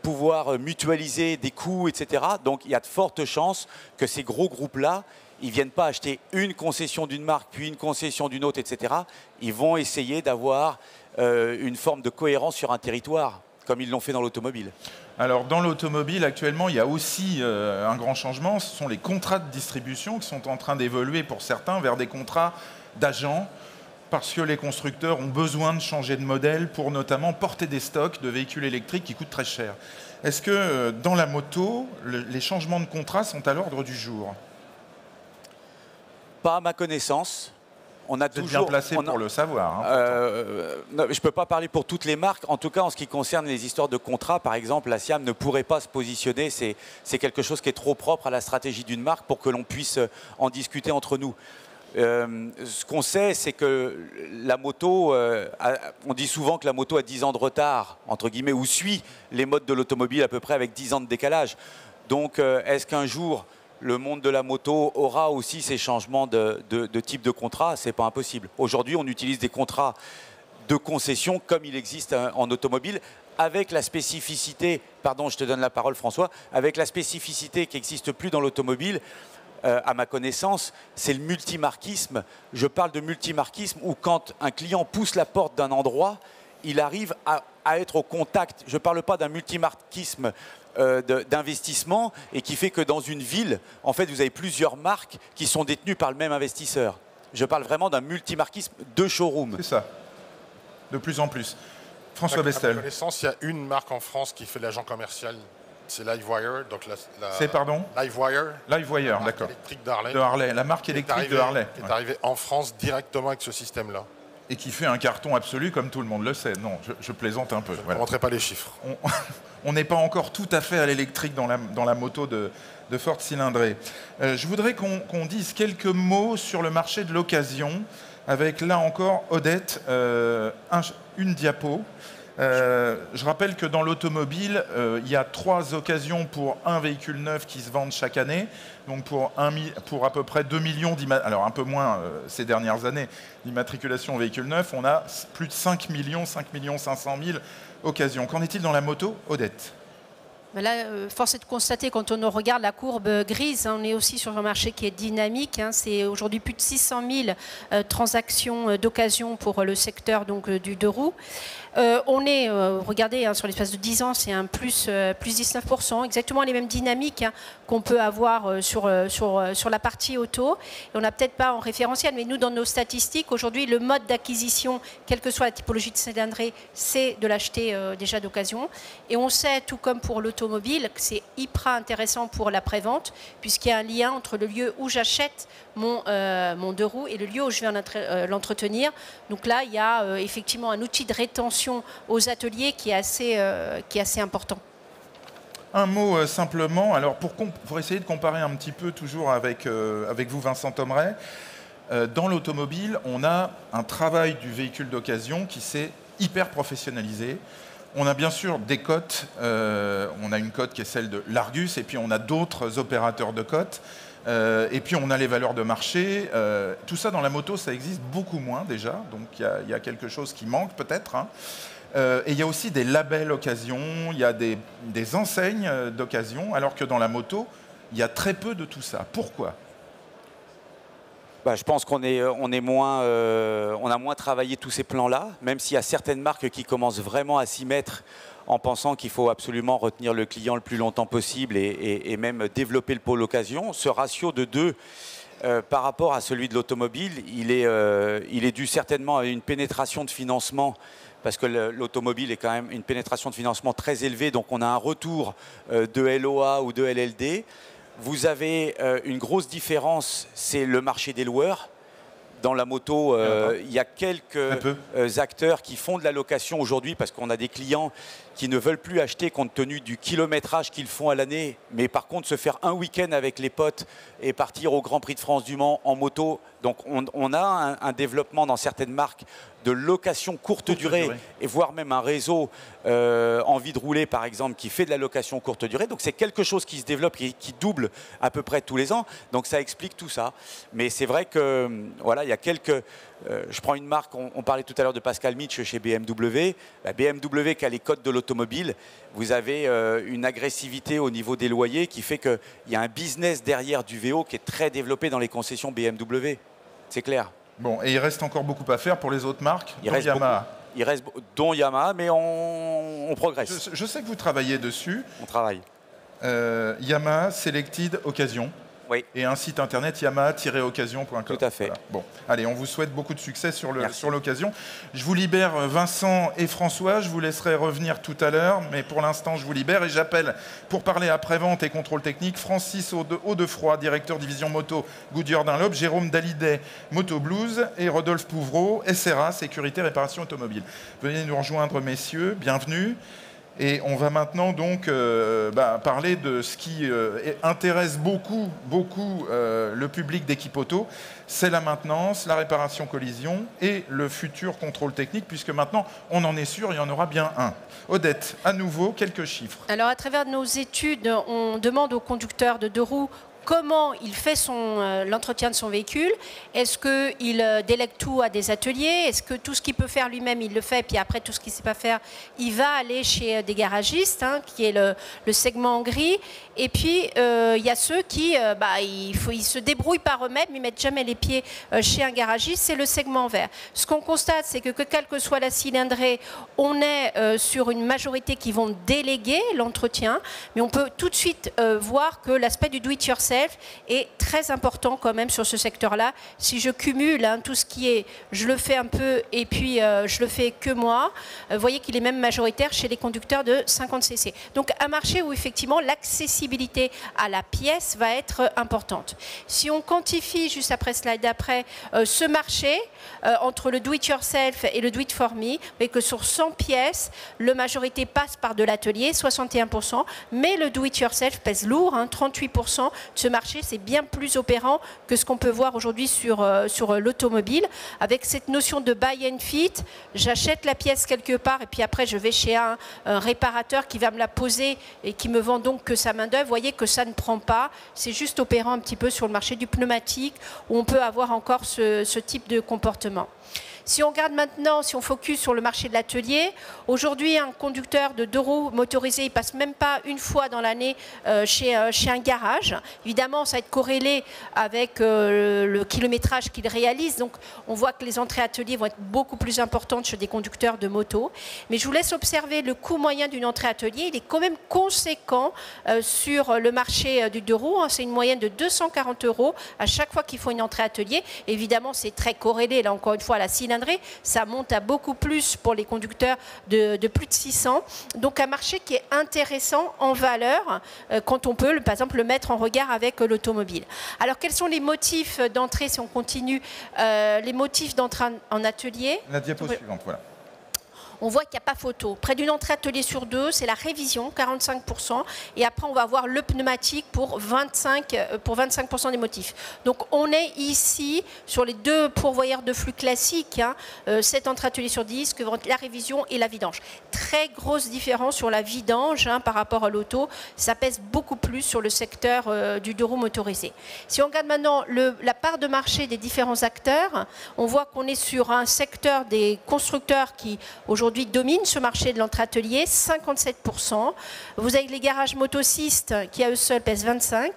pouvoir mutualiser des coûts, etc. Donc il y a de fortes chances que ces gros groupes-là, ils ne viennent pas acheter une concession d'une marque, puis une concession d'une autre, etc. Ils vont essayer d'avoir une forme de cohérence sur un territoire, comme ils l'ont fait dans l'automobile. Alors, dans l'automobile, actuellement, il y a aussi un grand changement. Ce sont les contrats de distribution qui sont en train d'évoluer pour certains vers des contrats d'agents parce que les constructeurs ont besoin de changer de modèle pour notamment porter des stocks de véhicules électriques qui coûtent très cher. Est-ce que dans la moto, les changements de contrats sont à l'ordre du jour? Pas à ma connaissance. On a Vous êtes bien placé pour le savoir. Non, je ne peux pas parler pour toutes les marques. En tout cas, en ce qui concerne les histoires de contrats, par exemple, la SIAM ne pourrait pas se positionner. C'est quelque chose qui est trop propre à la stratégie d'une marque pour que l'on puisse en discuter entre nous. Ce qu'on sait, c'est que la moto, on dit souvent que la moto a 10 ans de retard, entre guillemets, ou suit les modes de l'automobile à peu près avec 10 ans de décalage. Donc, est-ce qu'un jour, le monde de la moto aura aussi ces changements de type de contrat? Ce n'est pas impossible. Aujourd'hui, on utilise des contrats de concession comme il existe en automobile, avec la spécificité, pardon, je te donne la parole François, avec la spécificité qui n'existe plus dans l'automobile, à ma connaissance, c'est le multimarquisme. Je parle de multimarquisme où quand un client pousse la porte d'un endroit, il arrive à être au contact. Je ne parle pas d'un multimarquisme d'investissement et qui fait que dans une ville, en fait, vous avez plusieurs marques qui sont détenues par le même investisseur. Je parle vraiment d'un multimarquisme de showroom. C'est ça, de plus en plus. François Bestel. À ma connaissance, il y a une marque en France qui fait l'agent commercial. C'est Livewire. C'est pardon Livewire. Livewire, d'accord. Électrique d'Harley. De Harley, la marque électrique de Harley. Qui est arrivée en France directement avec ce système-là. Et qui fait un carton absolu, comme tout le monde le sait. Non, je plaisante un peu. Je ne montrerai pas les chiffres. On n'est pas encore tout à fait à l'électrique dans la moto de forte cylindrée. Je voudrais qu'on dise quelques mots sur le marché de l'occasion, avec là encore, Odette, une diapo. Je rappelle que dans l'automobile, il y a 3 occasions pour un véhicule neuf qui se vendent chaque année. Donc pour à peu près 2 millions d'immatriculations, alors un peu moins ces dernières années, d'immatriculation véhicule neuf, on a plus de 5 millions 500 000 occasions. Qu'en est-il dans la moto, Odette ? Là, force est de constater, quand on regarde la courbe grise, on est aussi sur un marché qui est dynamique. C'est aujourd'hui plus de 600 000 transactions d'occasion pour le secteur donc, du 2 roues. On est, regardez, sur l'espace de 10 ans, c'est un plus 19%, exactement les mêmes dynamiques qu'on peut avoir sur la partie auto. Et on n'a peut-être pas en référentiel, mais nous, dans nos statistiques, aujourd'hui, le mode d'acquisition, quelle que soit la typologie de cylindrée, c'est de l'acheter déjà d'occasion. Et on sait, tout comme pour l'automobile, que c'est hyper intéressant pour la prévente, puisqu'il y a un lien entre le lieu où j'achète mon 2 roues et le lieu où je vais l'entretenir. Donc là, il y a effectivement un outil de rétention aux ateliers qui est assez important. Un mot simplement, alors pour essayer de comparer un petit peu toujours avec vous Vincent Thomeray, dans l'automobile, on a un travail du véhicule d'occasion qui s'est hyper professionnalisé. On a bien sûr des cotes, on a une cote qui est celle de l'Argus et puis on a d'autres opérateurs de cotes. Et puis on a les valeurs de marché. Tout ça dans la moto, ça existe beaucoup moins déjà. Donc il y a quelque chose qui manque peut-être. Et il y a aussi des labels occasion, il y a des enseignes d'occasion, alors que dans la moto, il y a très peu de tout ça. Pourquoi ? Je pense qu'on a moins travaillé tous ces plans-là, même s'il y a certaines marques qui commencent vraiment à s'y mettre en pensant qu'il faut absolument retenir le client le plus longtemps possible et même développer le pôle occasion. Ce ratio de 2 par rapport à celui de l'automobile, il est dû certainement à une pénétration de financement, parce que l'automobile est quand même une pénétration de financement très élevée, donc on a un retour de LOA ou de LLD. Vous avez une grosse différence, c'est le marché des loueurs. Dans la moto, il y a quelques acteurs qui font de la location aujourd'hui parce qu'on a des clients qui ne veulent plus acheter compte tenu du kilométrage qu'ils font à l'année, mais par contre se faire un week-end avec les potes et partir au Grand Prix de France du Mans en moto. Donc on a un développement dans certaines marques de location courte durée et voire même un réseau envie de rouler par exemple qui fait de la location courte durée. Donc c'est quelque chose qui se développe, qui double à peu près tous les ans. Donc ça explique tout ça. Mais c'est vrai que voilà, il y a quelques... je prends une marque, on parlait tout à l'heure de Pascal Mitch chez BMW. La BMW qui a les codes de l'automobile, vous avez une agressivité au niveau des loyers qui fait qu'il y a un business derrière du VO qui est très développé dans les concessions BMW. C'est clair. Bon, et il reste encore beaucoup à faire pour les autres marques, dont Yamaha. Il reste dont Yamaha, mais on progresse. Je sais que vous travaillez dessus. On travaille. Yamaha Selected Occasion. Oui. Et un site internet yamaha-occasion.com. Tout à fait. Voilà. Bon, allez, on vous souhaite beaucoup de succès sur l'occasion. Je vous libère Vincent et François, je vous laisserai revenir tout à l'heure, mais pour l'instant je vous libère et j'appelle pour parler après-vente et contrôle technique Francis Audefroy, directeur division moto Goodyear Dunlop, Jérôme Dallidet, Moto Blues et Rodolphe Pouvreau, SRA, sécurité réparation automobile. Venez nous rejoindre messieurs, bienvenue. Et on va maintenant donc parler de ce qui intéresse beaucoup le public d'Equipoto. C'est la maintenance, la réparation collision et le futur contrôle technique, puisque maintenant, on en est sûr, il y en aura bien un. Odette, à nouveau, quelques chiffres. Alors, à travers nos études, on demande aux conducteurs de 2 roues comment il fait l'entretien de son véhicule. Est-ce qu'il délègue tout à des ateliers? Est-ce que tout ce qu'il peut faire lui-même, il le fait? Puis après, tout ce qu'il ne sait pas faire, il va aller chez des garagistes, qui est le segment en gris. Et puis, il y a ceux qui ils se débrouillent par eux-mêmes, ils ne mettent jamais les pieds chez un garagiste, c'est le segment en vert. Ce qu'on constate, c'est que quelle que soit la cylindrée, on est sur une majorité qui vont déléguer l'entretien, mais on peut tout de suite voir que l'aspect du do-it-yourself est très important quand même sur ce secteur-là. Si je cumule tout ce qui est je le fais un peu et puis je le fais que moi, vous voyez qu'il est même majoritaire chez les conducteurs de 50 cc. Donc un marché où effectivement l'accessibilité à la pièce va être importante. Si on quantifie, juste après slide d'après, ce marché entre le do-it-yourself et le do-it-for-me, vous voyez que sur 100 pièces, la majorité passe par de l'atelier, 61%, mais le do-it-yourself pèse lourd, 38%. Ce marché, c'est bien plus opérant que ce qu'on peut voir aujourd'hui sur l'automobile, avec cette notion de buy and fit. J'achète la pièce quelque part et puis après je vais chez un réparateur qui va me la poser et qui me vend donc que sa main d'œuvre. Vous voyez que ça ne prend pas. C'est juste opérant un petit peu sur le marché du pneumatique où on peut avoir encore ce type de comportement. Si on regarde maintenant, si on focus sur le marché de l'atelier, aujourd'hui, un conducteur de 2 roues motorisé, il ne passe même pas une fois dans l'année chez un garage. Évidemment, ça va être corrélé avec le kilométrage qu'il réalise. Donc, on voit que les entrées atelier vont être beaucoup plus importantes chez des conducteurs de moto. Mais je vous laisse observer le coût moyen d'une entrée atelier. Il est quand même conséquent sur le marché du 2 roues. C'est une moyenne de 240 € à chaque fois qu'il faut une entrée atelier. Évidemment, c'est très corrélé, là encore une fois, à la cylindrée. Ça monte à beaucoup plus pour les conducteurs de plus de 600. Donc un marché qui est intéressant en valeur quand on peut, par exemple, le mettre en regard avec l'automobile. Alors quels sont les motifs d'entrée, si on continue, les motifs d'entrée en atelier? La diapo suivante, voilà. On voit qu'il n'y a pas photo. Près d'une entrée atelier sur 2, c'est la révision, 45%. Et après, on va avoir le pneumatique pour 25% des motifs. Donc, on est ici sur les 2 pourvoyeurs de flux classiques, 7 entrées atelier sur 10, que vont être la révision et la vidange. Très grosse différence sur la vidange par rapport à l'auto. Ça pèse beaucoup plus sur le secteur du 2 roues motorisé. Si on regarde maintenant la part de marché des différents acteurs, on voit qu'on est sur un secteur des constructeurs qui, aujourd'hui, domine ce marché de l'entrée atelier, 57%. Vous avez les garages motocistes qui, à eux seuls, pèsent 25%.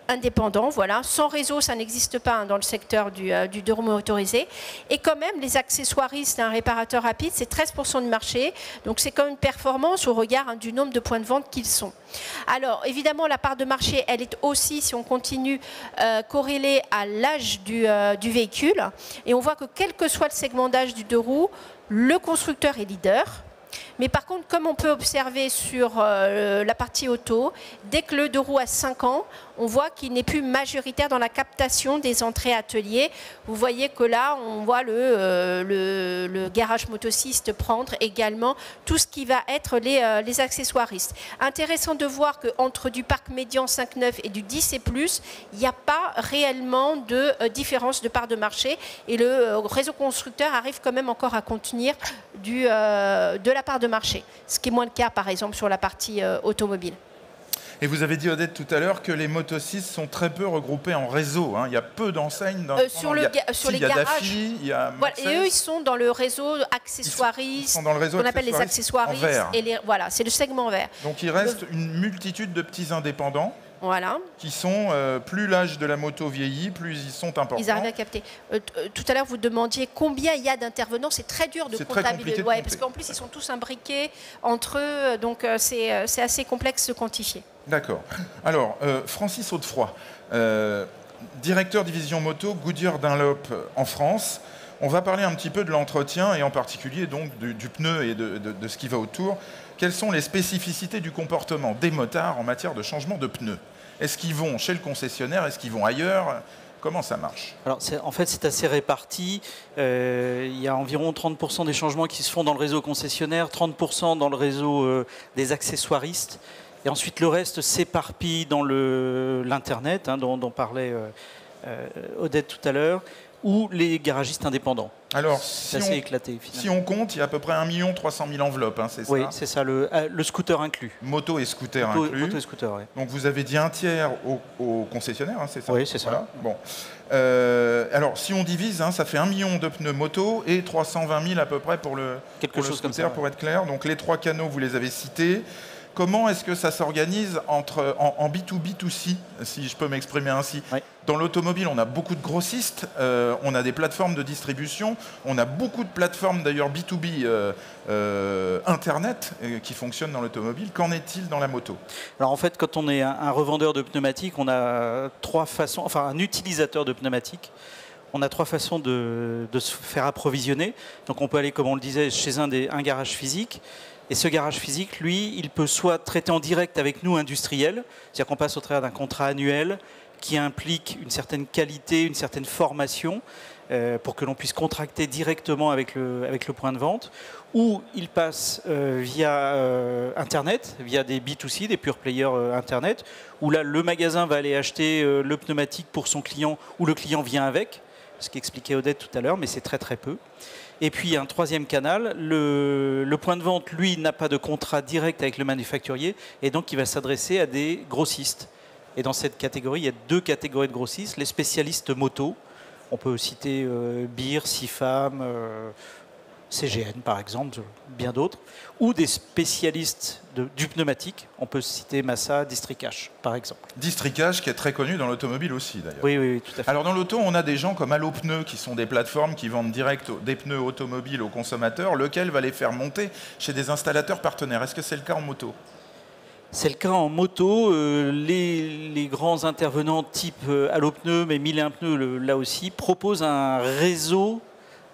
Indépendant, voilà. Sans réseau, ça n'existe pas dans le secteur du 2 roues motorisé. Et quand même, les accessoiristes, un réparateur rapide, c'est 13% du marché. Donc, c'est quand même une performance au regard du nombre de points de vente qu'ils sont. Alors, évidemment, la part de marché, elle est aussi, si on continue, corrélée à l'âge du véhicule. Et on voit que quel que soit le segment d'âge du 2 roues, le constructeur est leader. Mais par contre, comme on peut observer sur la partie auto, dès que le 2 roues a 5 ans, on voit qu'il n'est plus majoritaire dans la captation des entrées ateliers. Vous voyez que là, on voit le garage motociste prendre également tout ce qui va être les accessoiristes. Intéressant de voir qu'entre du parc médian 5.9 et du 10 et plus, il n'y a pas réellement de différence de part de marché. Et le réseau constructeur arrive quand même encore à contenir de la part de marché. Ce qui est moins le cas, par exemple, sur la partie automobile. Et vous avez dit, Odette, tout à l'heure que les motocistes sont très peu regroupés en réseau. Il y a peu d'enseignes. Sur les garages. Il y a voilà, et eux, ils sont dans le réseau accessoiristes. Ils sont dans le réseau qu'on appelle les accessoiristes. Voilà, c'est le segment vert. Donc il reste une multitude de petits indépendants. Voilà. Qui sont, plus l'âge de la moto vieillit, plus ils sont importants. Ils arrivent à capter. Tout à l'heure, vous demandiez combien il y a d'intervenants. C'est très dur de comptabiliser. Ouais, parce qu'en plus, ils sont tous imbriqués entre eux. Donc, c'est assez complexe de quantifier. D'accord. Alors, Francis Audefroy, directeur division moto Goodyear Dunlop en France. On va parler un petit peu de l'entretien et en particulier donc du pneu et de ce qui va autour. Quelles sont les spécificités du comportement des motards en matière de changement de pneus? Est-ce qu'ils vont chez le concessionnaire? Est-ce qu'ils vont ailleurs? Comment ça marche? Alors, en fait, c'est assez réparti. Il y a environ 30% des changements qui se font dans le réseau concessionnaire, 30% dans le réseau des accessoiristes. Et ensuite, le reste s'éparpille dans l'Internet, dont parlait Odette tout à l'heure, ou les garagistes indépendants. Alors, c'est assez éclaté, finalement. Si on compte, il y a à peu près 1 300 000 enveloppes, c'est ça? Oui, c'est ça, le scooter inclus. Moto et scooter inclus. Moto et scooter, oui. Donc vous avez dit un tiers aux concessionnaires, c'est ça? Oui, c'est ça. Voilà. Bon. Alors, si on divise, ça fait 1 million de pneus moto et 320 000 à peu près pour le scooter, comme ça, pour être clair. Donc les 3 canaux, vous les avez cités. Comment est-ce que ça s'organise en B2B2C, si je peux m'exprimer ainsi? Oui. Dans l'automobile, on a beaucoup de grossistes, on a des plateformes de distribution, on a beaucoup de plateformes d'ailleurs B2B Internet qui fonctionnent dans l'automobile. Qu'en est-il dans la moto? Alors en fait, quand on est un revendeur de pneumatiques, on a 3 façons, enfin un utilisateur de pneumatiques, on a 3 façons de se faire approvisionner. Donc on peut aller, comme on le disait, chez un garage physique. Et ce garage physique, lui, il peut soit traiter en direct avec nous, industriels, c'est-à-dire qu'on passe au travers d'un contrat annuel qui implique une certaine qualité, une certaine formation, pour que l'on puisse contracter directement avec le point de vente, ou il passe via Internet, via des B2C, des pure players Internet, où là, le magasin va aller acheter le pneumatique pour son client, ou le client vient avec, ce qu'expliquait Odette tout à l'heure, mais c'est très très peu. Et puis un 3e canal, le point de vente, lui, n'a pas de contrat direct avec le manufacturier, et donc il va s'adresser à des grossistes. Et dans cette catégorie, il y a 2 catégories de grossistes. Les spécialistes moto, on peut citer BIR, SIFAM, CGN par exemple, bien d'autres, ou des spécialistes du pneumatique, on peut citer Massa, Districash par exemple. Districash qui est très connu dans l'automobile aussi d'ailleurs. Oui, tout à fait. Alors dans l'auto, on a des gens comme Allo Pneus qui sont des plateformes qui vendent direct des pneus automobiles aux consommateurs, lequel va les faire monter chez des installateurs partenaires. Est-ce que c'est le cas en moto? C'est le cas en moto. Les grands intervenants type Allo Pneus, mais 1001 Pneus là aussi, proposent un réseau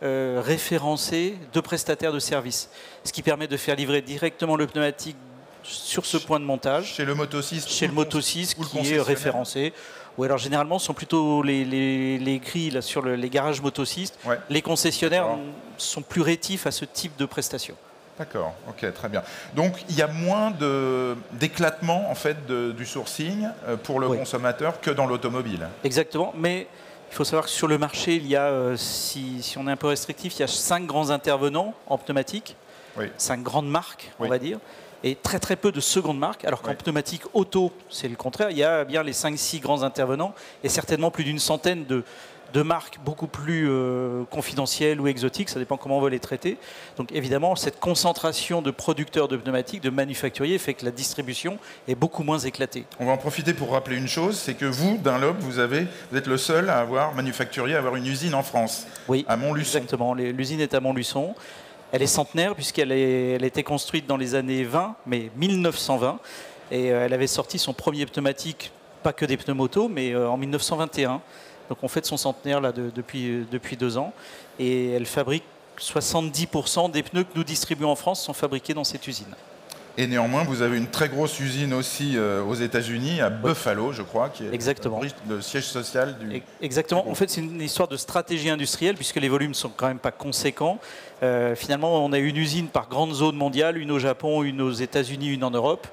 référencé de prestataires de services, ce qui permet de faire livrer directement le pneumatique sur ce point de montage. Chez le motociste. Chez le motociste qui est référencé. Ou alors généralement, ce sont plutôt les grilles là, sur les garages motocistes. Ouais. Les concessionnaires sont plus rétifs à ce type de prestations. D'accord, ok, très bien. Donc il y a moins d'éclatement en fait du sourcing pour le consommateur que dans l'automobile. Exactement, mais il faut savoir que sur le marché, il y a, si on est un peu restrictif, il y a 5 grands intervenants en pneumatique, 5 grandes marques, on va dire, et très très peu de secondes marques, alors qu'en pneumatique auto, c'est le contraire, il y a bien les 5-6 grands intervenants et certainement plus d'une centaine de marques beaucoup plus confidentielles ou exotiques, ça dépend comment on veut les traiter. Donc évidemment, cette concentration de producteurs de pneumatiques, de manufacturiers, fait que la distribution est beaucoup moins éclatée. On va en profiter pour rappeler une chose, c'est que vous, Dunlop, vous êtes le seul à avoir manufacturier, à avoir une usine en France, à Montluçon. Exactement, l'usine est à Montluçon. Elle est centenaire puisqu'elle a été construite dans les années 20, mais 1920. Et elle avait sorti son premier pneumatique, pas que des pneus moto, mais en 1921. Donc on fête son centenaire là, depuis 2 ans et elle fabrique 70% des pneus que nous distribuons en France sont fabriqués dans cette usine. Et néanmoins, vous avez une très grosse usine aussi aux États-Unis, à Buffalo, je crois, qui est le siège social du... Exactement. En fait, c'est une histoire de stratégie industrielle puisque les volumes sont quand même pas conséquents. Finalement, on a une usine par grande zone mondiale, une au Japon, une aux États-Unis, une en Europe.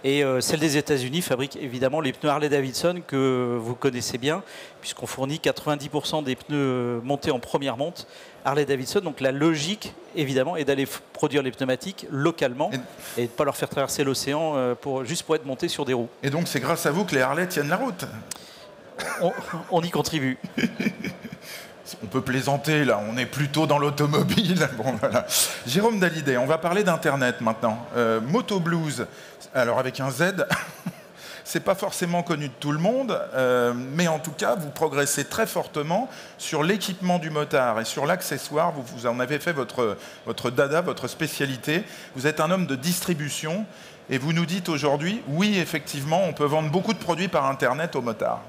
Et celle des États-Unis fabrique évidemment les pneus Harley-Davidson que vous connaissez bien, puisqu'on fournit 90% des pneus montés en première monte Harley-Davidson. Donc la logique, évidemment, est d'aller produire les pneumatiques localement et de ne pas leur faire traverser l'océan juste pour être montés sur des roues. Et donc c'est grâce à vous que les Harley tiennent la route. On y contribue. On peut plaisanter, là, on est plutôt dans l'automobile. Bon, voilà. Jérôme Dallidet, on va parler d'Internet maintenant. Moto Blues, alors avec un Z, c'est pas forcément connu de tout le monde, mais en tout cas, vous progressez très fortement sur l'équipement du motard et sur l'accessoire. Vous en avez fait votre dada, votre spécialité. Vous êtes un homme de distribution et vous nous dites aujourd'hui, oui, effectivement, on peut vendre beaucoup de produits par Internet au motard.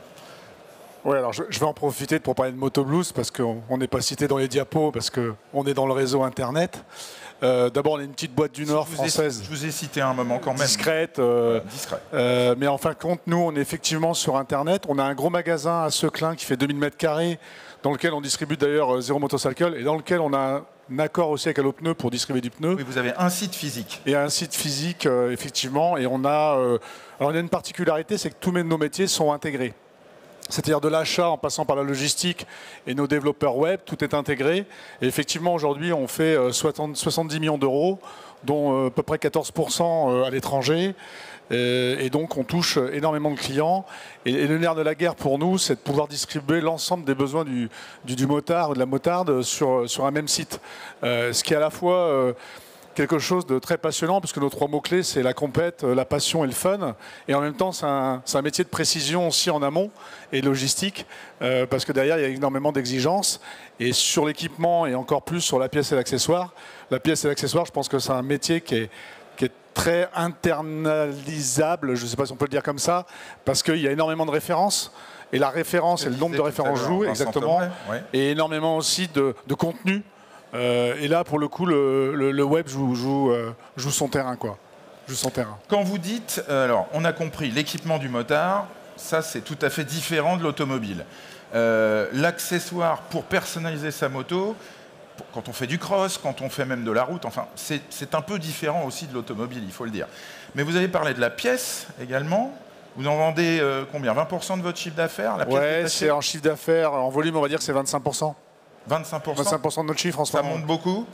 Oui, alors je vais en profiter pour parler de Moto Blues parce qu'on n'est pas cité dans les diapos, parce qu'on est dans le réseau Internet. D'abord, on est une petite boîte du Nord française. Je vous ai cité un moment quand même. Discrète. Discret. Mais en fin de compte, nous, on est effectivement sur Internet. On a un gros magasin à Seclin qui fait 2000 m², dans lequel on distribue d'ailleurs Zero Motorcycle et dans lequel on a un accord aussi avec Allopneus pour distribuer du pneu. Oui, vous avez un site physique. Et un site physique, effectivement. Et on a une particularité, c'est que tous nos métiers sont intégrés. C'est-à-dire de l'achat en passant par la logistique et nos développeurs web, tout est intégré. Et effectivement, aujourd'hui, on fait 70 millions d'euros, dont à peu près 14% à l'étranger. Et donc, on touche énormément de clients. Et le nerf de la guerre pour nous, c'est de pouvoir distribuer l'ensemble des besoins du motard ou de la motarde sur un même site. Ce qui est à la fois quelque chose de très passionnant, puisque nos 3 mots-clés, c'est la compète, la passion et le fun. Et en même temps, c'est un métier de précision aussi en amont et logistique, parce que derrière, il y a énormément d'exigences. Et sur l'équipement, et encore plus sur la pièce et l'accessoire. La pièce et l'accessoire, je pense que c'est un métier qui est très internalisable, je ne sais pas si on peut le dire comme ça, parce qu'il y a énormément de références. Et la référence et le nombre de références joue, exactement. Ouais. Et énormément aussi de contenu. Et là, pour le coup, le web joue son terrain, quoi. Joue son terrain. Quand vous dites, alors, on a compris, l'équipement du motard, ça, c'est tout à fait différent de l'automobile. L'accessoire pour personnaliser sa moto, quand on fait du cross, quand on fait même de la route, enfin, c'est un peu différent aussi de l'automobile, il faut le dire. Mais vous avez parlé de la pièce également. Vous en vendez combien? 20% de votre chiffre d'affaires? Ouais, c'est en chiffre d'affaires. En volume, on va dire que c'est 25%. 25%. 25% de notre chiffre en ce moment. Ça monte beaucoup?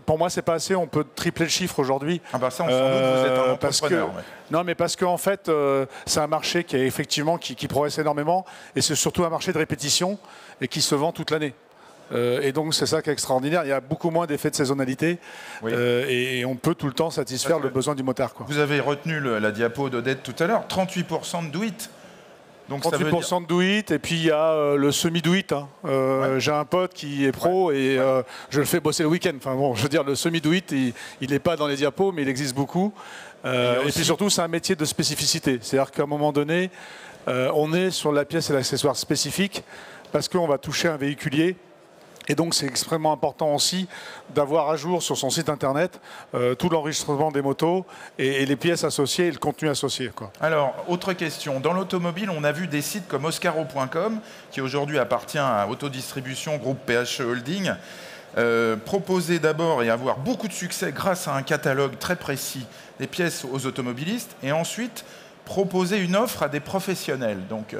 Pour moi, c'est pas assez. On peut tripler le chiffre aujourd'hui. Ah bah ça, on s'en doute, vous êtes un entrepreneur. Non, mais parce qu'en fait, c'est un marché qui est effectivement qui progresse énormément, et c'est surtout un marché de répétition et qui se vend toute l'année. Et donc, c'est ça qui est extraordinaire. Il y a beaucoup moins d'effets de saisonnalité, oui. Et on peut tout le temps satisfaire le besoin du motard, quoi. Vous avez retenu la diapo d'Odette tout à l'heure. 38% de do it. Donc 38% de do it, et puis il y a le semi-do it. Hein. Ouais. J'ai un pote qui est pro, et je le fais bosser le week-end. Enfin bon, je veux dire, le semi-do it, il n'est pas dans les diapos, mais il existe beaucoup. Et puis surtout, c'est un métier de spécificité. C'est-à-dire qu'à un moment donné, on est sur la pièce et l'accessoire spécifique, parce qu'on va toucher un véhiculier. Et donc, c'est extrêmement important aussi d'avoir à jour sur son site internet tout l'enregistrement des motos et les pièces associées et le contenu associé, quoi. Alors, autre question. Dans l'automobile, on a vu des sites comme Oscaro.com, qui aujourd'hui appartient à Autodistribution Groupe PHE Holding, proposer d'abord et avoir beaucoup de succès grâce à un catalogue très précis des pièces aux automobilistes, et ensuite proposer une offre à des professionnels. Donc,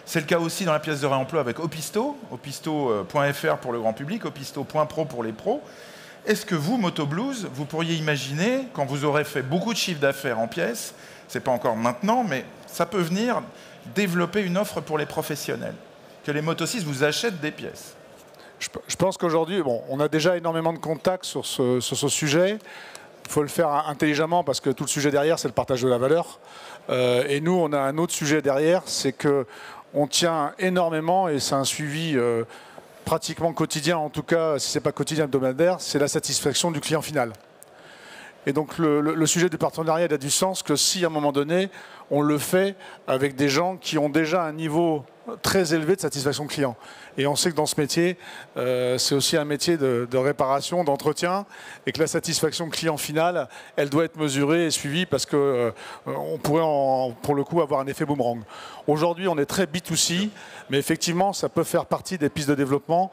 c'est le cas aussi dans la pièce de réemploi avec Opisto, opisto.fr pour le grand public, opisto.pro pour les pros. Est-ce que vous, Motoblues, vous pourriez imaginer, quand vous aurez fait beaucoup de chiffre d'affaires en pièces, c'est pas encore maintenant, mais ça peut venir développer une offre pour les professionnels, que les motocistes vous achètent des pièces? Je pense qu'aujourd'hui, bon, on a déjà énormément de contacts sur ce sujet. Il faut le faire intelligemment, parce que tout le sujet derrière, c'est le partage de la valeur. Et nous, on a un autre sujet derrière, c'est qu'on tient énormément, et c'est un suivi pratiquement quotidien, en tout cas, si ce n'est pas quotidien, hebdomadaire, c'est la satisfaction du client final. Et donc le sujet du partenariat, il a du sens que si à un moment donné, on le fait avec des gens qui ont déjà un niveau très élevé de satisfaction client. Et on sait que dans ce métier, c'est aussi un métier de réparation, d'entretien, et que la satisfaction client finale, elle doit être mesurée et suivie, parce qu'on pourrait, pour le coup, avoir un effet boomerang. Aujourd'hui, on est très B2C, mais effectivement, ça peut faire partie des pistes de développement.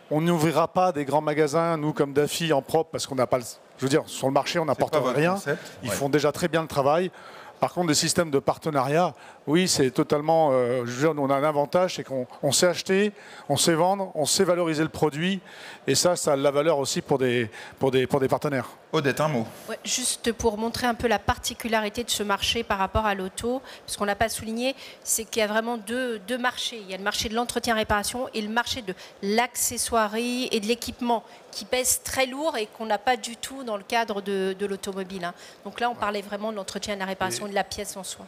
On n'ouvrira pas des grands magasins, nous, comme Daffy, en propre, parce qu'on n'a pas... Je veux dire, sur le marché, on n'apporte rien. Ils font déjà très bien le travail. Par contre, des systèmes de partenariat, oui, c'est totalement... je veux dire, on a un avantage, c'est qu'on sait acheter, on sait vendre, on sait valoriser le produit. Et ça a de la valeur aussi pour des partenaires. Odette, un mot. Ouais, juste pour montrer un peu la particularité de ce marché par rapport à l'auto, parce qu'on ne l'a pas souligné, c'est qu'il y a vraiment deux marchés. Il y a le marché de l'entretien-réparation et le marché de l'accessoirie et de l'équipement, qui pèse très lourd et qu'on n'a pas du tout dans le cadre de l'automobile. Hein. Donc là, on parlait vraiment de l'entretien et de la réparation de la pièce en soi.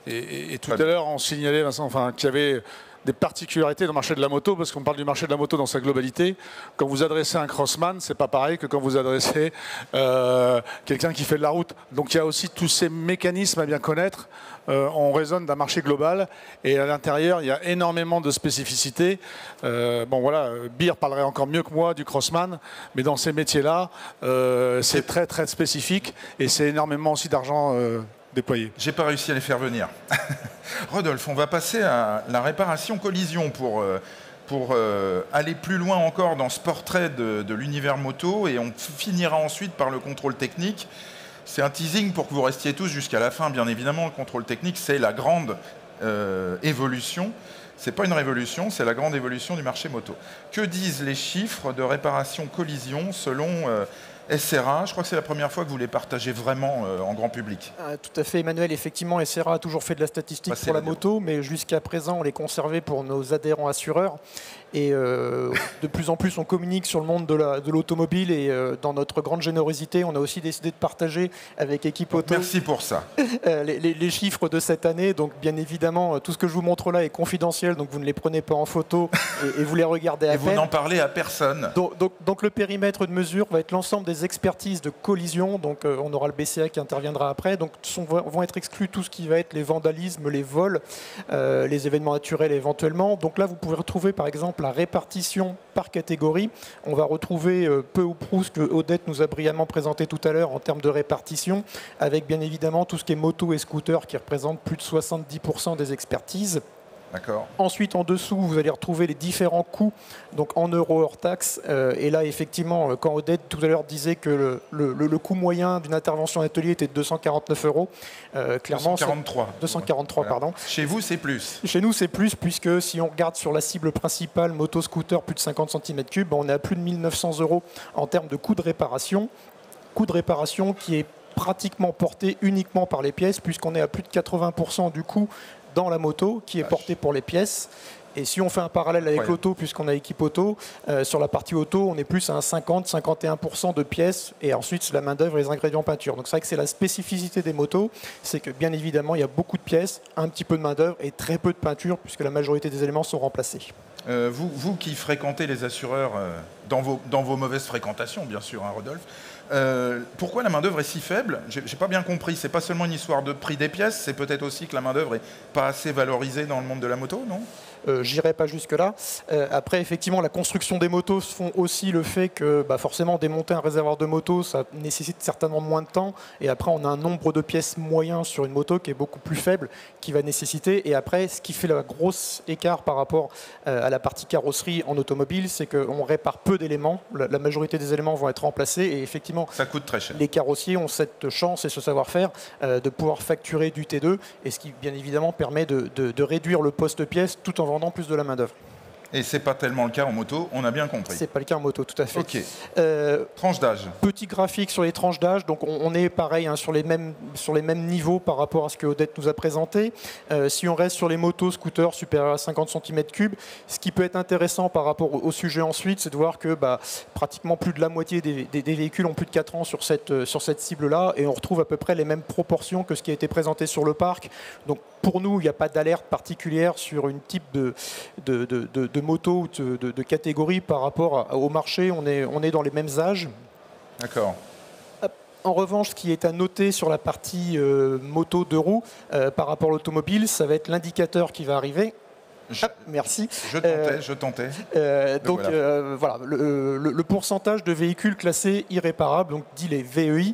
Et tout à l'heure, on signalait, Vincent, qu'il y avait des particularités dans le marché de la moto, parce qu'on parle du marché de la moto dans sa globalité. Quand vous adressez un crossman, c'est pas pareil que quand vous adressez quelqu'un qui fait de la route. Donc il y a aussi tous ces mécanismes à bien connaître. On raisonne d'un marché global, et à l'intérieur, il y a énormément de spécificités. Bon voilà, Beer parlerait encore mieux que moi du crossman, mais dans ces métiers-là, c'est très très spécifique, et c'est énormément aussi d'argent déployé. J'ai pas réussi à les faire venir. Rodolphe, on va passer à la réparation collision pour aller plus loin encore dans ce portrait de l'univers moto, et on finira ensuite par le contrôle technique. C'est un teasing pour que vous restiez tous jusqu'à la fin, bien évidemment. Le contrôle technique, c'est la grande évolution. C'est pas une révolution, c'est la grande évolution du marché moto. Que disent les chiffres de réparation collision selon SRA? Je crois que c'est la première fois que vous les partagez vraiment en grand public. Tout à fait, Emmanuel. Effectivement, SRA a toujours fait de la statistique pour la moto, mais jusqu'à présent, on les conservait pour nos adhérents assureurs. Et de plus en plus, on communique sur le monde de l'automobile, et dans notre grande générosité, on a aussi décidé de partager avec Équipe Auto. Merci pour ça. Les chiffres de cette année. Donc, bien évidemment, tout ce que je vous montre là est confidentiel, donc vous ne les prenez pas en photo et vous les regardez à peine. Et vous n'en parlez à personne. Donc, le périmètre de mesure va être l'ensemble des expertises de collision. Donc, on aura le BCA qui interviendra après. Donc, vont être exclus tout ce qui va être les vandalismes, les vols, les événements naturels éventuellement. Donc là, vous pouvez retrouver, par exemple, la répartition par catégorie. On va retrouver peu ou prou ce que Odette nous a brillamment présenté tout à l'heure en termes de répartition, avec bien évidemment tout ce qui est moto et scooter qui représente plus de 70% des expertises. Ensuite, en dessous, vous allez retrouver les différents coûts, donc en euros hors taxe. Et là, effectivement, quand Odette tout à l'heure disait que le coût moyen d'une intervention d'atelier était de 249 €, clairement, 243, voilà. pardon. Chez vous, c'est plus. Chez nous, c'est plus, puisque si on regarde sur la cible principale, moto, scooter, plus de 50 cm3, on est à plus de 1900 € en termes de coût de réparation. Coût de réparation qui est pratiquement porté uniquement par les pièces, puisqu'on est à plus de 80% du coût dans la moto qui est porté pour les pièces. Et si on fait un parallèle avec l'auto, puisqu'on a Équipe Auto, sur la partie auto, on est plus à un 50-51% de pièces, et ensuite la main-d'œuvre et les ingrédients peinture. Donc c'est vrai que c'est la spécificité des motos, c'est que bien évidemment il y a beaucoup de pièces, un petit peu de main-d'œuvre et très peu de peinture, puisque la majorité des éléments sont remplacés. Vous qui fréquentez les assureurs dans vos mauvaises fréquentations, bien sûr, hein, Rodolphe, pourquoi la main-d'œuvre est si faible? J'ai pas bien compris. C'est pas seulement une histoire de prix des pièces, c'est peut-être aussi que la main-d'œuvre est pas assez valorisée dans le monde de la moto, non? J'irai pas jusque-là. Après, effectivement, la construction des motos font aussi le fait que forcément, démonter un réservoir de moto, ça nécessite certainement moins de temps. Et après, on a un nombre de pièces moyen sur une moto qui est beaucoup plus faible, qui va nécessiter. Et après, ce qui fait le gros écart par rapport à la partie carrosserie en automobile, c'est qu'on répare peu d'éléments. La majorité des éléments vont être remplacés. Et effectivement, ça coûte très cher. Les carrossiers ont cette chance et ce savoir-faire de pouvoir facturer du T2, et ce qui, bien évidemment, permet de réduire le poste-pièce tout en vendant plus de la main-d'œuvre. Et c'est pas tellement le cas en moto, on a bien compris. C'est pas le cas en moto, tout à fait. Ok. Tranche d'âge. Petit graphique sur les tranches d'âge. Donc on est pareil, hein, sur les mêmes niveaux par rapport à ce que Odette nous a présenté. Si on reste sur les motos, scooters supérieurs à 50 cm3, ce qui peut être intéressant par rapport au sujet ensuite, c'est de voir que pratiquement plus de la moitié des véhicules ont plus de 4 ans sur cette cible-là, et on retrouve à peu près les mêmes proportions que ce qui a été présenté sur le parc. Donc pour nous, il n'y a pas d'alerte particulière sur une type de moto ou de catégorie par rapport au marché. On est dans les mêmes âges. D'accord. En revanche, ce qui est à noter sur la partie moto 2 roues par rapport à l'automobile, ça va être l'indicateur qui va arriver. Merci. Je tentais. Donc voilà, le pourcentage de véhicules classés irréparables, donc dit les VEI.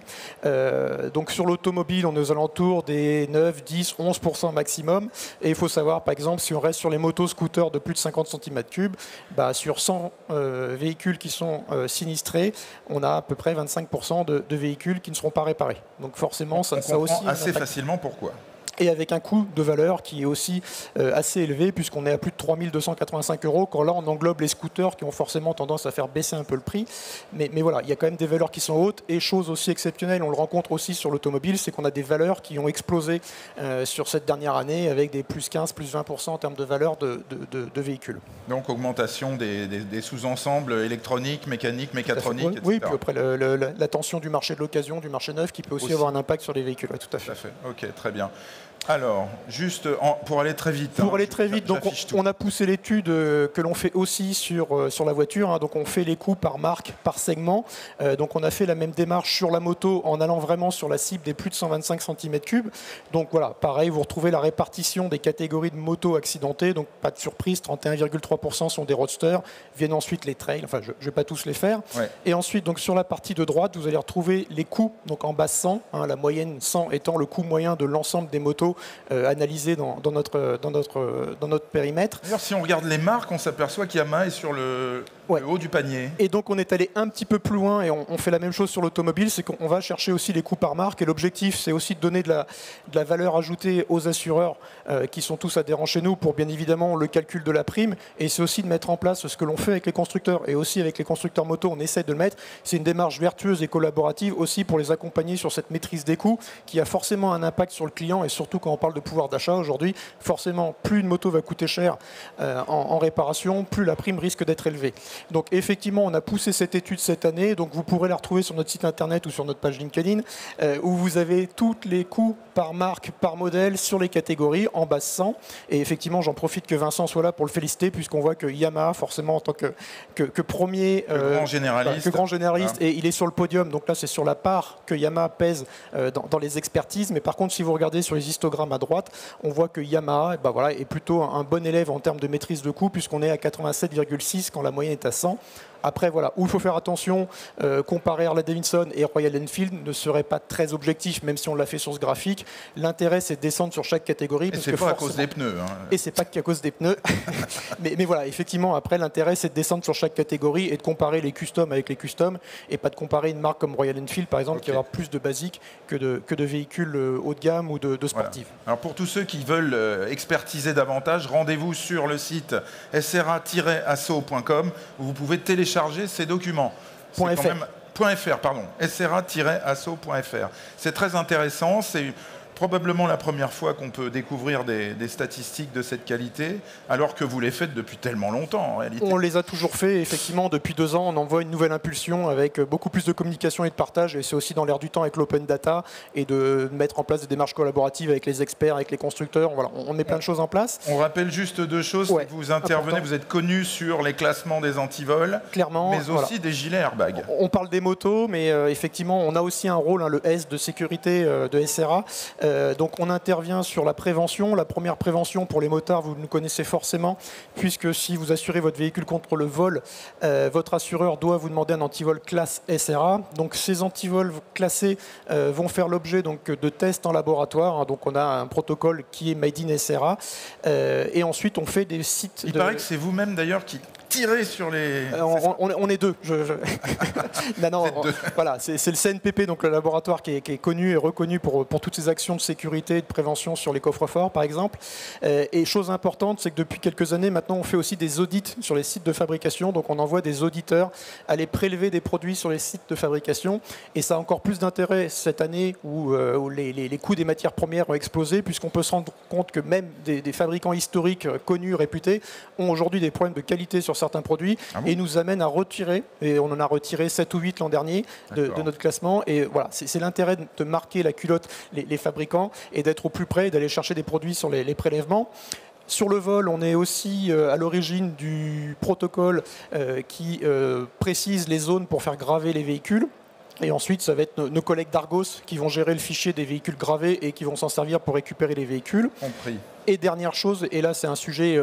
Donc sur l'automobile, on est aux alentours des 9, 10, 11% maximum. Et il faut savoir, par exemple, si on reste sur les motos scooters de plus de 50 cm3, sur 100 véhicules qui sont sinistrés, on a à peu près 25% de véhicules qui ne seront pas réparés. Donc forcément, ça aussi assez facilement pourquoi. Et avec un coût de valeur qui est aussi assez élevé, puisqu'on est à plus de 3 285 €, quand là on englobe les scooters qui ont forcément tendance à faire baisser un peu le prix. Mais voilà, il y a quand même des valeurs qui sont hautes. Et chose aussi exceptionnelle, on le rencontre aussi sur l'automobile, c'est qu'on a des valeurs qui ont explosé sur cette dernière année, avec des plus 15, plus 20% en termes de valeur de véhicules. Donc augmentation des sous-ensembles électroniques, mécaniques, mécatroniques, etc. Oui, puis après la tension du marché de l'occasion, du marché neuf, qui peut aussi avoir un impact sur les véhicules. Ouais, tout à fait. Ok, très bien. Alors, juste pour aller très vite. Pour aller très vite, donc on a poussé l'étude que l'on fait aussi sur la voiture. Hein, donc on fait les coûts par marque, par segment. Donc on a fait la même démarche sur la moto en allant vraiment sur la cible des plus de 125 cm3. Donc voilà, pareil, vous retrouvez la répartition des catégories de motos accidentées. Donc pas de surprise, 31,3% sont des roadsters. Viennent ensuite les trails. Enfin, je ne vais pas tous les faire. Ouais. Et ensuite, donc sur la partie de droite, vous allez retrouver les coûts. Donc en bas 100, hein, la moyenne 100 étant le coût moyen de l'ensemble des motos analysées dans notre périmètre. D'ailleurs, si on regarde les marques, on s'aperçoit qu'Yamaha est sur le haut du panier. Et donc on est allé un petit peu plus loin et on fait la même chose sur l'automobile, c'est qu'on va chercher aussi les coûts par marque et l'objectif c'est aussi de donner de la valeur ajoutée aux assureurs qui sont tous adhérents chez nous pour bien évidemment le calcul de la prime, et c'est aussi de mettre en place ce que l'on fait avec les constructeurs et aussi avec les constructeurs moto, on essaie de le mettre. C'est une démarche vertueuse et collaborative aussi pour les accompagner sur cette maîtrise des coûts qui a forcément un impact sur le client, et surtout quand on parle de pouvoir d'achat aujourd'hui, forcément plus une moto va coûter cher en réparation, plus la prime risque d'être élevée. Donc effectivement, on a poussé cette étude cette année, donc vous pourrez la retrouver sur notre site internet ou sur notre page LinkedIn, où vous avez tous les coûts par marque, par modèle, sur les catégories, en base 100. Et effectivement, j'en profite que Vincent soit là pour le féliciter, puisqu'on voit que Yamaha, forcément, en tant que premier... grand généraliste. Que grand généraliste, et il est sur le podium, donc là c'est sur la part que Yamaha pèse dans les expertises. Mais par contre, si vous regardez sur les histogrammes à droite, on voit que Yamaha est plutôt un bon élève en termes de maîtrise de coût, puisqu'on est à 87,6 quand la moyenne est à 100. Après, voilà, où il faut faire attention, comparer Harley Davidson et Royal Enfield ne serait pas très objectif, même si on l'a fait sur ce graphique. L'intérêt, c'est de descendre sur chaque catégorie. Et c'est pas à cause des pneus. Hein. Et c'est pas qu'à cause des pneus. mais voilà, effectivement, après, l'intérêt, c'est de descendre sur chaque catégorie et de comparer les customs avec les customs, et pas de comparer une marque comme Royal Enfield, par exemple, qui va avoir plus de basiques que de véhicules haut de gamme ou de sportifs. Voilà. Alors pour tous ceux qui veulent expertiser davantage, rendez-vous sur le site sra-asso.com où vous pouvez télécharger ces documents. .fr, pardon. sra-asso.fr. C'est très intéressant. C'est probablement la première fois qu'on peut découvrir des statistiques de cette qualité, alors que vous les faites depuis tellement longtemps en réalité. On les a toujours fait, effectivement, depuis 2 ans. On envoie une nouvelle impulsion avec beaucoup plus de communication et de partage, et c'est aussi dans l'air du temps avec l'open data et de mettre en place des démarches collaboratives avec les experts, avec les constructeurs. Voilà, on met plein de choses en place. On rappelle juste 2 choses. Ouais, vous intervenez, vous êtes connu sur les classements des antivols, clairement, mais aussi des gilets airbags. On parle des motos, mais effectivement, on a aussi un rôle, le S de sécurité de SRA. Donc on intervient sur la prévention. La première prévention pour les motards, vous nous connaissez forcément, puisque si vous assurez votre véhicule contre le vol, votre assureur doit vous demander un antivol classe SRA. Donc ces antivols classés vont faire l'objet de tests en laboratoire. Hein. Donc on a un protocole qui est Made in SRA. Et ensuite on fait des sites... Il paraît que c'est vous-même d'ailleurs qui tirez sur les... on est deux. Non, voilà, c'est le CNPP, donc le laboratoire qui est connu et reconnu pour toutes ces actions de sécurité et de prévention sur les coffres-forts, par exemple. Et chose importante, c'est que depuis quelques années, maintenant, on fait aussi des audits sur les sites de fabrication. Donc on envoie des auditeurs aller prélever des produits sur les sites de fabrication. Et ça a encore plus d'intérêt cette année où les coûts des matières premières ont explosé, puisqu'on peut se rendre compte que même des fabricants historiques connus, réputés, ont aujourd'hui des problèmes de qualité sur certains produits, et nous amènent à retirer, et on en a retiré 7 ou 8 l'an dernier de notre classement. Et voilà, c'est l'intérêt de marquer la culotte les fabricants et d'être au plus près et d'aller chercher des produits sur les prélèvements. Sur le vol, on est aussi à l'origine du protocole qui précise les zones pour faire graver les véhicules. Et ensuite, ça va être nos collègues d'Argos qui vont gérer le fichier des véhicules gravés et qui vont s'en servir pour récupérer les véhicules. Compris. Et dernière chose, et là c'est un sujet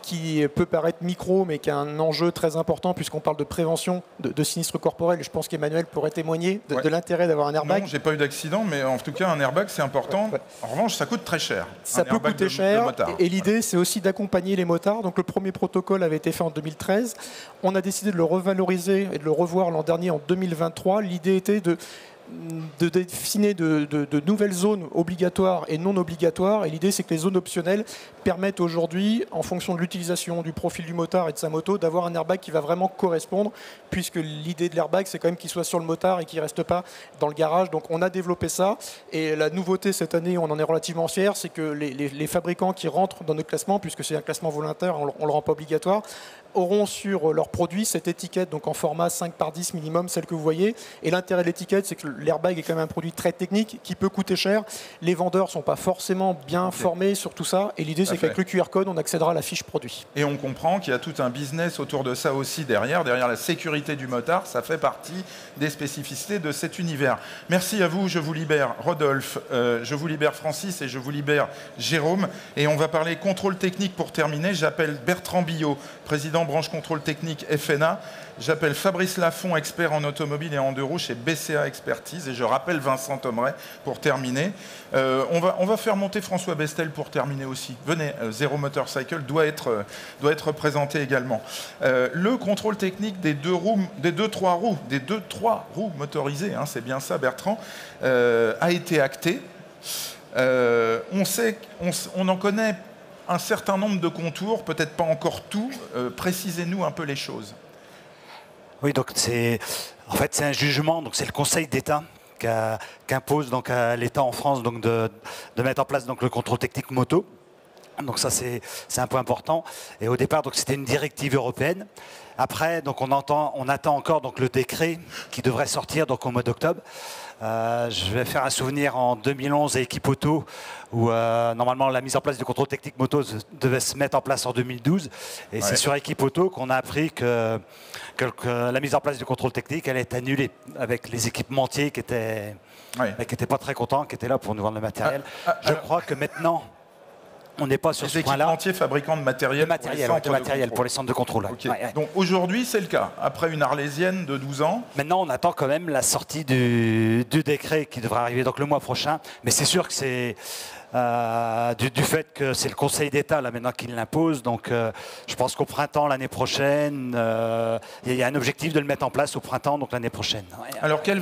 qui peut paraître micro, mais qui a un enjeu très important, puisqu'on parle de prévention de sinistres corporels, et je pense qu'Emmanuel pourrait témoigner de l'intérêt d'avoir un airbag. Non, j'ai pas eu d'accident, mais en tout cas un airbag c'est important. Ouais. En revanche, ça coûte très cher. Ça peut coûter cher, et l'idée c'est aussi d'accompagner les motards. Donc le premier protocole avait été fait en 2013. On a décidé de le revaloriser et de le revoir l'an dernier en 2023. L'idée était de dessiner de nouvelles zones obligatoires et non obligatoires. Et l'idée, c'est que les zones optionnelles permettent aujourd'hui, en fonction de l'utilisation, du profil du motard et de sa moto, d'avoir un airbag qui va vraiment correspondre, puisque l'idée de l'airbag, c'est quand même qu'il soit sur le motard et qu'il ne reste pas dans le garage. Donc on a développé ça. Et la nouveauté cette année, on en est relativement fiers, c'est que les fabricants qui rentrent dans notre classement, puisque c'est un classement volontaire, on ne le rend pas obligatoire, auront sur leurs produits cette étiquette, donc en format 5 par 10 minimum, celle que vous voyez. Et l'intérêt de l'étiquette, c'est que l'airbag est quand même un produit très technique qui peut coûter cher. Les vendeurs ne sont pas forcément bien formés sur tout ça. Et l'idée, c'est qu'avec le QR code, on accédera à la fiche produit. Et on comprend qu'il y a tout un business autour de ça aussi derrière la sécurité du motard. Ça fait partie des spécificités de cet univers. Merci à vous. Je vous libère Rodolphe, je vous libère Francis et je vous libère Jérôme. Et on va parler contrôle technique pour terminer. J'appelle Bertrand Billot, président branche contrôle technique FNA. J'appelle Fabrice Lafont, expert en automobile et en deux roues chez BCA Expertise. Et je rappelle Vincent Tomeret pour terminer. On va faire monter François Bestel pour terminer aussi. Venez, Zero Motorcycle doit être présenté également. Le contrôle technique des trois roues motorisées, hein, c'est bien ça Bertrand, a été acté. On en connaît un certain nombre de contours, peut-être pas encore tout. Précisez-nous un peu les choses. Oui, donc c'est un jugement, donc c'est le Conseil d'État qu'impose donc à l'État en France donc de mettre en place donc le contrôle technique moto. Donc ça c'est un point important. Et au départ donc c'était une directive européenne. Après donc on attend encore donc le décret qui devrait sortir donc au mois d'octobre. Je vais faire un souvenir en 2011 à Équipe Auto où normalement la mise en place du contrôle technique moto devait se mettre en place en 2012 et c'est sur Équipe Auto qu'on a appris que la mise en place du contrôle technique elle est annulée avec les équipementiers qui étaient pas très contents, qui étaient là pour nous vendre le matériel. Je crois que maintenant on n'est pas sur ce point-là. Les équipementiers fabricants de matériel, pour les centres de contrôle. Okay. Donc aujourd'hui, c'est le cas. Après une arlésienne de 12 ans. Maintenant, on attend quand même la sortie du décret qui devrait arriver donc le mois prochain. Mais c'est sûr que c'est du fait que c'est le Conseil d'État là maintenant qui l'impose. Donc je pense qu'au printemps l'année prochaine, il y a un objectif de le mettre en place au printemps donc l'année prochaine. Alors quel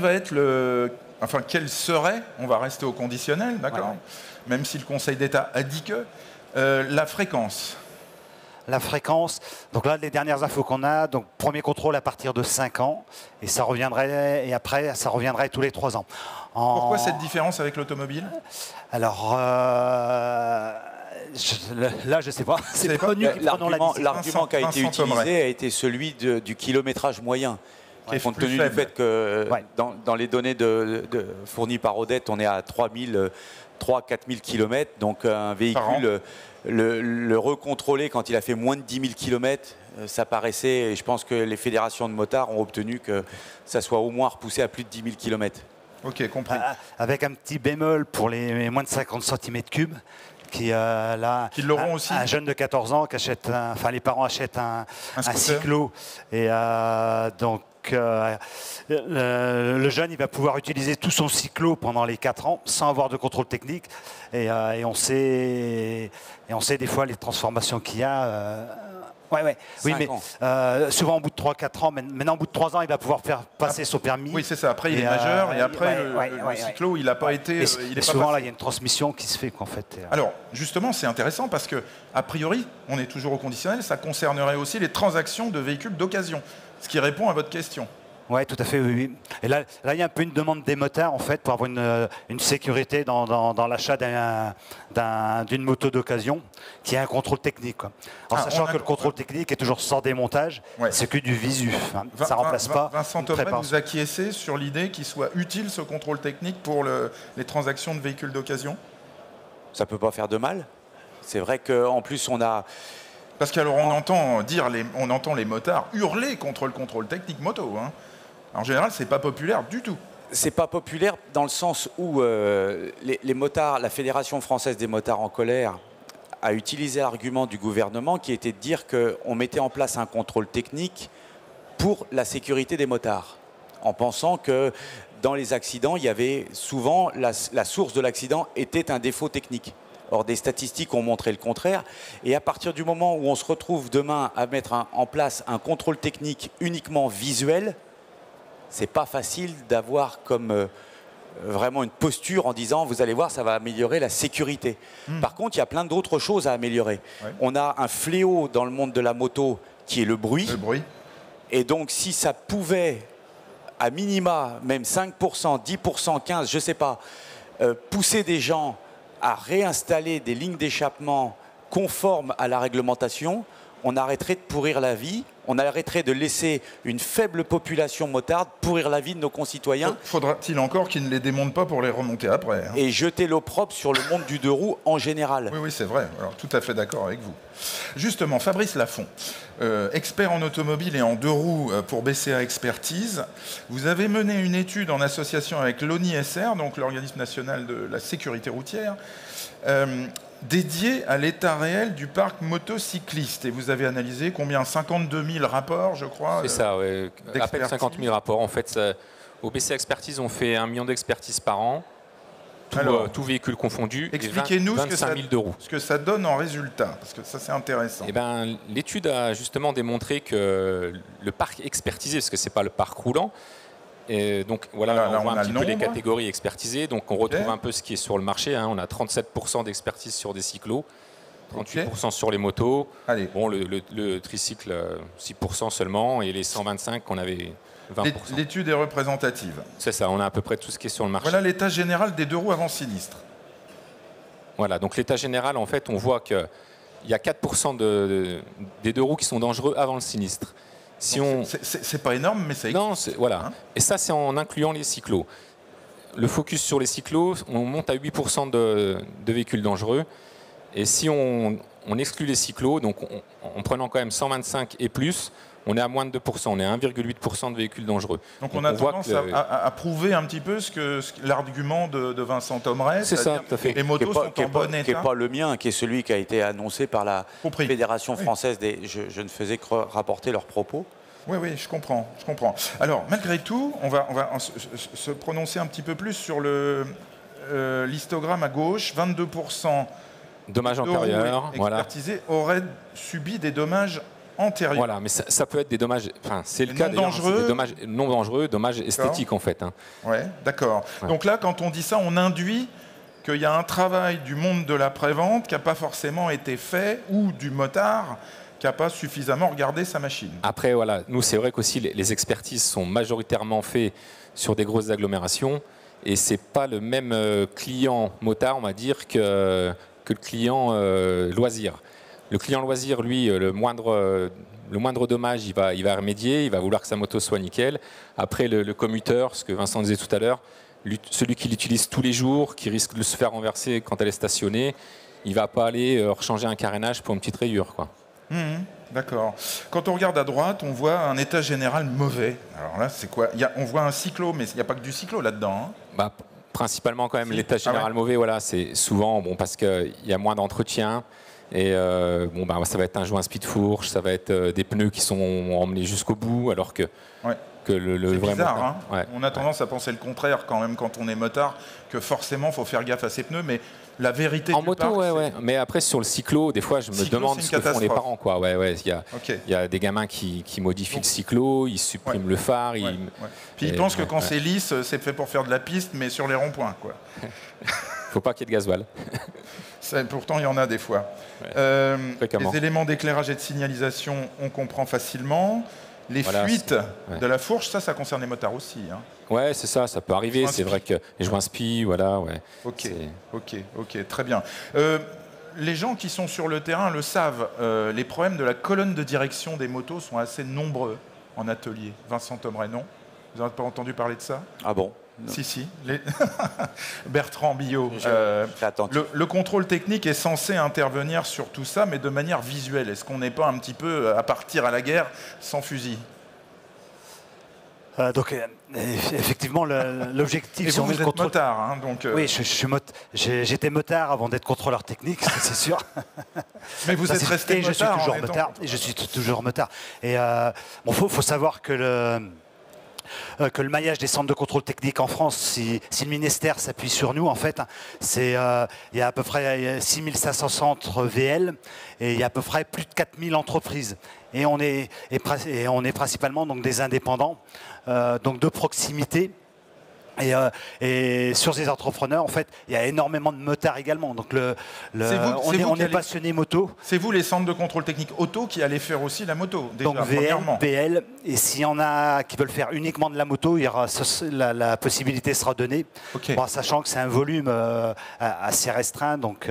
serait, on va rester au conditionnel, d'accord, même si le Conseil d'État a dit que, la fréquence. La fréquence, donc là les dernières infos qu'on a, donc premier contrôle à partir de 5 ans et ça reviendrait tous les 3 ans. Pourquoi cette différence avec l'automobile? Alors là je sais pas. C'est pas l'argument qui a été utilisé a été celui du kilométrage moyen. Compte tenu du fait que dans les données fournies par Odette, on est à 3 4 000 km. Donc un véhicule, le recontrôler quand il a fait moins de 10 000 km, ça paraissait, et je pense que les fédérations de motards ont obtenu que ça soit au moins repoussé à plus de 10 000 km. Ok, compris. Avec un petit bémol pour les moins de 50 cm3. Qui l'auront aussi. Un jeune de 14 ans qui achète, les parents achètent un cyclo et donc le jeune il va pouvoir utiliser tout son cyclo pendant les 4 ans sans avoir de contrôle technique et on sait des fois les transformations qu'il y a. Oui, mais souvent au bout de 3-4 ans, maintenant au bout de 3 ans, il va pouvoir faire passer son permis. Oui, c'est ça. Après, il est majeur et après, le cyclo, il n'a pas été. Souvent, là, il y a une transmission qui se fait, en fait. Alors, justement, c'est intéressant parce que, a priori, on est toujours au conditionnel, ça concernerait aussi les transactions de véhicules d'occasion, ce qui répond à votre question. Oui, tout à fait, oui. Et là, il y a un peu une demande des motards, en fait, pour avoir une sécurité dans l'achat d'une moto d'occasion, qui a un contrôle technique. Quoi. En sachant que le contrôle technique est toujours sans démontage, c'est que du visu. Hein. Ça ne remplace pas. Vincent Tomeret, vous acquiescez sur l'idée qu'il soit utile, ce contrôle technique, pour les transactions de véhicules d'occasion? Ça ne peut pas faire de mal. C'est vrai qu'en plus, on a... Parce qu'alors, on entend les motards hurler contre le contrôle technique moto. Hein. En général, c'est pas populaire du tout. C'est pas populaire dans le sens où les motards, la Fédération française des motards en colère a utilisé l'argument du gouvernement qui était de dire qu'on mettait en place un contrôle technique pour la sécurité des motards, en pensant que dans les accidents, il y avait souvent la source de l'accident était un défaut technique. Or, des statistiques ont montré le contraire. Et à partir du moment où on se retrouve demain à mettre en place un contrôle technique uniquement visuel, c'est pas facile d'avoir comme vraiment une posture en disant vous allez voir ça va améliorer la sécurité. Par contre il y a plein d'autres choses à améliorer. On a un fléau dans le monde de la moto qui est le bruit. Et donc si ça pouvait à minima même 5%, 10%, 15%, je sais pas, pousser des gens à réinstaller des lignes d'échappement conformes à la réglementation, on arrêterait de pourrir la vie, on arrêterait de laisser une faible population motarde pourrir la vie de nos concitoyens. Faudra-t-il encore qu'ils ne les démontent pas pour les remonter après, hein. Et jeter l'opprobre sur le monde du deux roues en général. Oui, c'est vrai. Alors, tout à fait d'accord avec vous. Justement, Fabrice Lafont, expert en automobile et en deux roues pour BCA Expertise, vous avez mené une étude en association avec l'ONISR, donc l'Organisme national de la sécurité routière, dédiée à l'état réel du parc motocycliste. Et vous avez analysé combien? 52 000 rapports, je crois. C'est ça, ouais. À peine 50 000 rapports. En fait, au BCA Expertise, on fait 1 million d'expertises par an. Tout véhicule confondu. Expliquez-nous ce que ça donne en résultat, parce que ça c'est intéressant. Eh ben, l'étude a justement démontré que le parc expertisé, parce que ce n'est pas le parc roulant, et donc voilà, là, on voit un petit peu les catégories expertisées, donc on retrouve un peu ce qui est sur le marché, hein. On a 37% d'expertise sur des cyclos, 38% sur les motos, bon, le tricycle 6% seulement, et les 125 qu'on avait... 20%. L'étude est représentative. C'est ça, on a à peu près tout ce qui est sur le marché. Voilà l'état général des deux roues avant sinistre. Voilà, donc l'état général, en fait, on voit qu'il y a 4% des deux roues qui sont dangereux avant le sinistre. C'est pas énorme, mais ça existe. Non, voilà. Hein, et ça, c'est en incluant les cyclos. Le focus sur les cyclos, on monte à 8% de véhicules dangereux. Et si on exclut les cyclos, donc en prenant quand même 125 et plus, on est à moins de 2%, on est à 1,8% de véhicules dangereux. Donc on a tendance à prouver un petit peu l'argument de Vincent Tomrès. C'est ça, tout à fait. Les motos sont en bon état. Qui n'est pas le mien, qui est celui qui a été annoncé par la Fédération française des... Je ne faisais que rapporter leurs propos. Oui, je comprends. Alors, malgré tout, on va se prononcer un petit peu plus sur l'histogramme à gauche. 22% dommages antérieurs, expertisés auraient subi des dommages antérieurs. Voilà, mais ça peut être des dommages... Enfin, c'est le cas d'ailleurs, c'est des dommages non dangereux, dommages esthétiques en fait. Hein. Ouais, d'accord. Ouais. Donc là, quand on dit ça, on induit qu'il y a un travail du monde de la prévente qui n'a pas forcément été fait, ou du motard qui n'a pas suffisamment regardé sa machine. Après, voilà, nous, c'est vrai qu'aussi les expertises sont majoritairement faites sur des grosses agglomérations, et ce n'est pas le même client motard, on va dire, que le client loisir. Le client loisir, lui, le moindre dommage, il va remédier, il va vouloir que sa moto soit nickel. Après, le commuteur, ce que Vincent disait tout à l'heure, celui qui l'utilise tous les jours, qui risque de se faire renverser quand elle est stationnée, il ne va pas aller rechanger un carénage pour une petite rayure, quoi. D'accord. Quand on regarde à droite, on voit un état général mauvais. Alors là, c'est quoi? On voit un cyclo, mais il n'y a pas que du cyclo là-dedans. Hein. Principalement quand même l'état général mauvais, voilà, c'est souvent parce qu'il y a moins d'entretien. Et ça va être un joint speed fourche, ça va être des pneus qui sont emmenés jusqu'au bout, alors que le vrai bizarre, motard, hein. On a tendance à penser le contraire quand même quand on est motard, que forcément il faut faire gaffe à ses pneus, mais la vérité en du moto, parc, mais après sur le cyclo, des fois je me demande ce que font les parents, quoi. Il y a des gamins qui modifient le cyclo, ils suppriment le phare. Puis ils pensent que quand c'est lisse, c'est fait pour faire de la piste, mais sur les ronds-points, quoi. Faut pas qu'il y ait de gasoil. Pourtant, il y en a des fois. Les éléments d'éclairage et de signalisation, on comprend facilement. Les fuites de la fourche, ça concerne les motards aussi. Hein. Ouais, c'est ça peut arriver. C'est vrai que les joints spi, voilà. Ouais. Ok, très bien. Les gens qui sont sur le terrain le savent. Les problèmes de la colonne de direction des motos sont assez nombreux en atelier. Vincent Tomrès, non? Vous n'avez pas entendu parler de ça? Ah bon? Non. Si. Bertrand Billot. Le contrôle technique est censé intervenir sur tout ça, mais de manière visuelle. Est-ce qu'on n'est pas un petit peu à partir à la guerre sans fusil? Effectivement, l'objectif... Et vous êtes motard, hein, donc... Oui, j'étais motard avant d'être contrôleur technique, c'est sûr. Mais vous êtes resté motard. Je suis toujours motard. Et faut savoir que le maillage des centres de contrôle technique en France, si le ministère s'appuie sur nous, en fait, il y a à peu près 6500 centres VL et il y a à peu près plus de 4000 entreprises. Et on est principalement donc, des indépendants, donc de proximité. Et sur ces entrepreneurs, en fait, il y a énormément de motards également. Donc on est passionné moto. C'est vous, les centres de contrôle technique auto, qui allez faire aussi la moto, déjà, donc VL. Et s'il y en a qui veulent faire uniquement de la moto, il y aura la possibilité sera donnée. Sachant que c'est un volume assez restreint. Donc,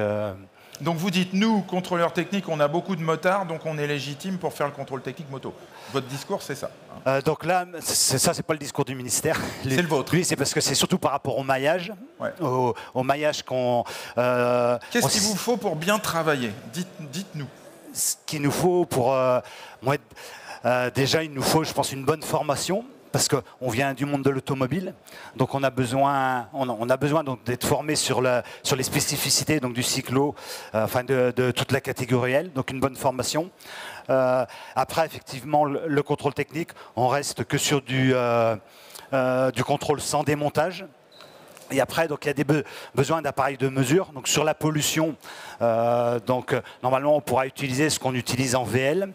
Donc vous dites, nous, contrôleurs techniques, on a beaucoup de motards, donc on est légitime pour faire le contrôle technique moto. Votre discours, c'est ça. Donc là, ça, c'est pas le discours du ministère. C'est le vôtre. Lui, c'est parce que c'est surtout par rapport au maillage, Ouais. au maillage qu'on... Qu'est-ce qu'il vous faut pour bien travailler? Dites-nous. Ce qu'il nous faut pour... déjà, il nous faut, je pense, une bonne formation. Parce qu'on vient du monde de l'automobile, donc on a besoin donc d'être formé sur les spécificités donc du cyclo, enfin de toute la catégorie L, donc une bonne formation. Après, effectivement, le contrôle technique, on reste que sur du contrôle sans démontage. Et après, donc, il y a des besoins d'appareils de mesure. Donc, sur la pollution, normalement, on pourra utiliser ce qu'on utilise en VL.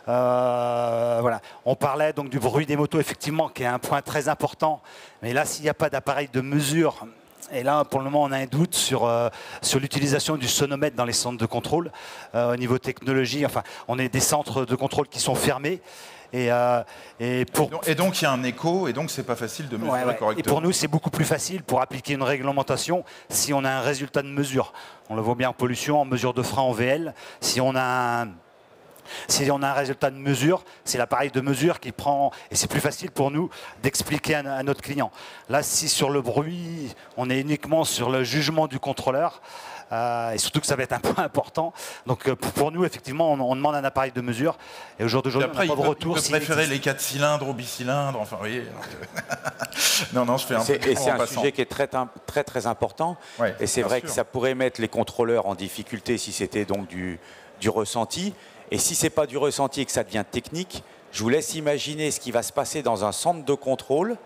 Voilà. On parlait donc du bruit des motos, effectivement, qui est un point très important. Mais là, s'il n'y a pas d'appareil de mesure, et là, pour le moment, on a un doute sur l'utilisation du sonomètre dans les centres de contrôle. Au niveau technologie, enfin, on est des centres de contrôle qui sont fermés. Et donc il y a un écho, et donc c'est pas facile de mesurer correctement. Et pour nous, c'est beaucoup plus facile pour appliquer une réglementation si on a un résultat de mesure. On le voit bien en pollution, en mesure de frein en VL. Si on a un résultat de mesure, c'est l'appareil de mesure qui prend, et c'est plus facile pour nous d'expliquer à notre client. Là, si sur le bruit, on est uniquement sur le jugement du contrôleur, et surtout que ça va être un point important. Donc pour nous, effectivement, on demande un appareil de mesure. Et aujourd'hui, on n'a pas de retour. Il peut préférer les 4 cylindres aux bicylindres. Enfin, vous voyez. Non, je fais un peu. Et c'est un sujet qui est très important. Ouais, et c'est vrai que ça pourrait mettre les contrôleurs en difficulté si c'était donc du ressenti. Et si ce n'est pas du ressenti et que ça devient technique, je vous laisse imaginer ce qui va se passer dans un centre de contrôle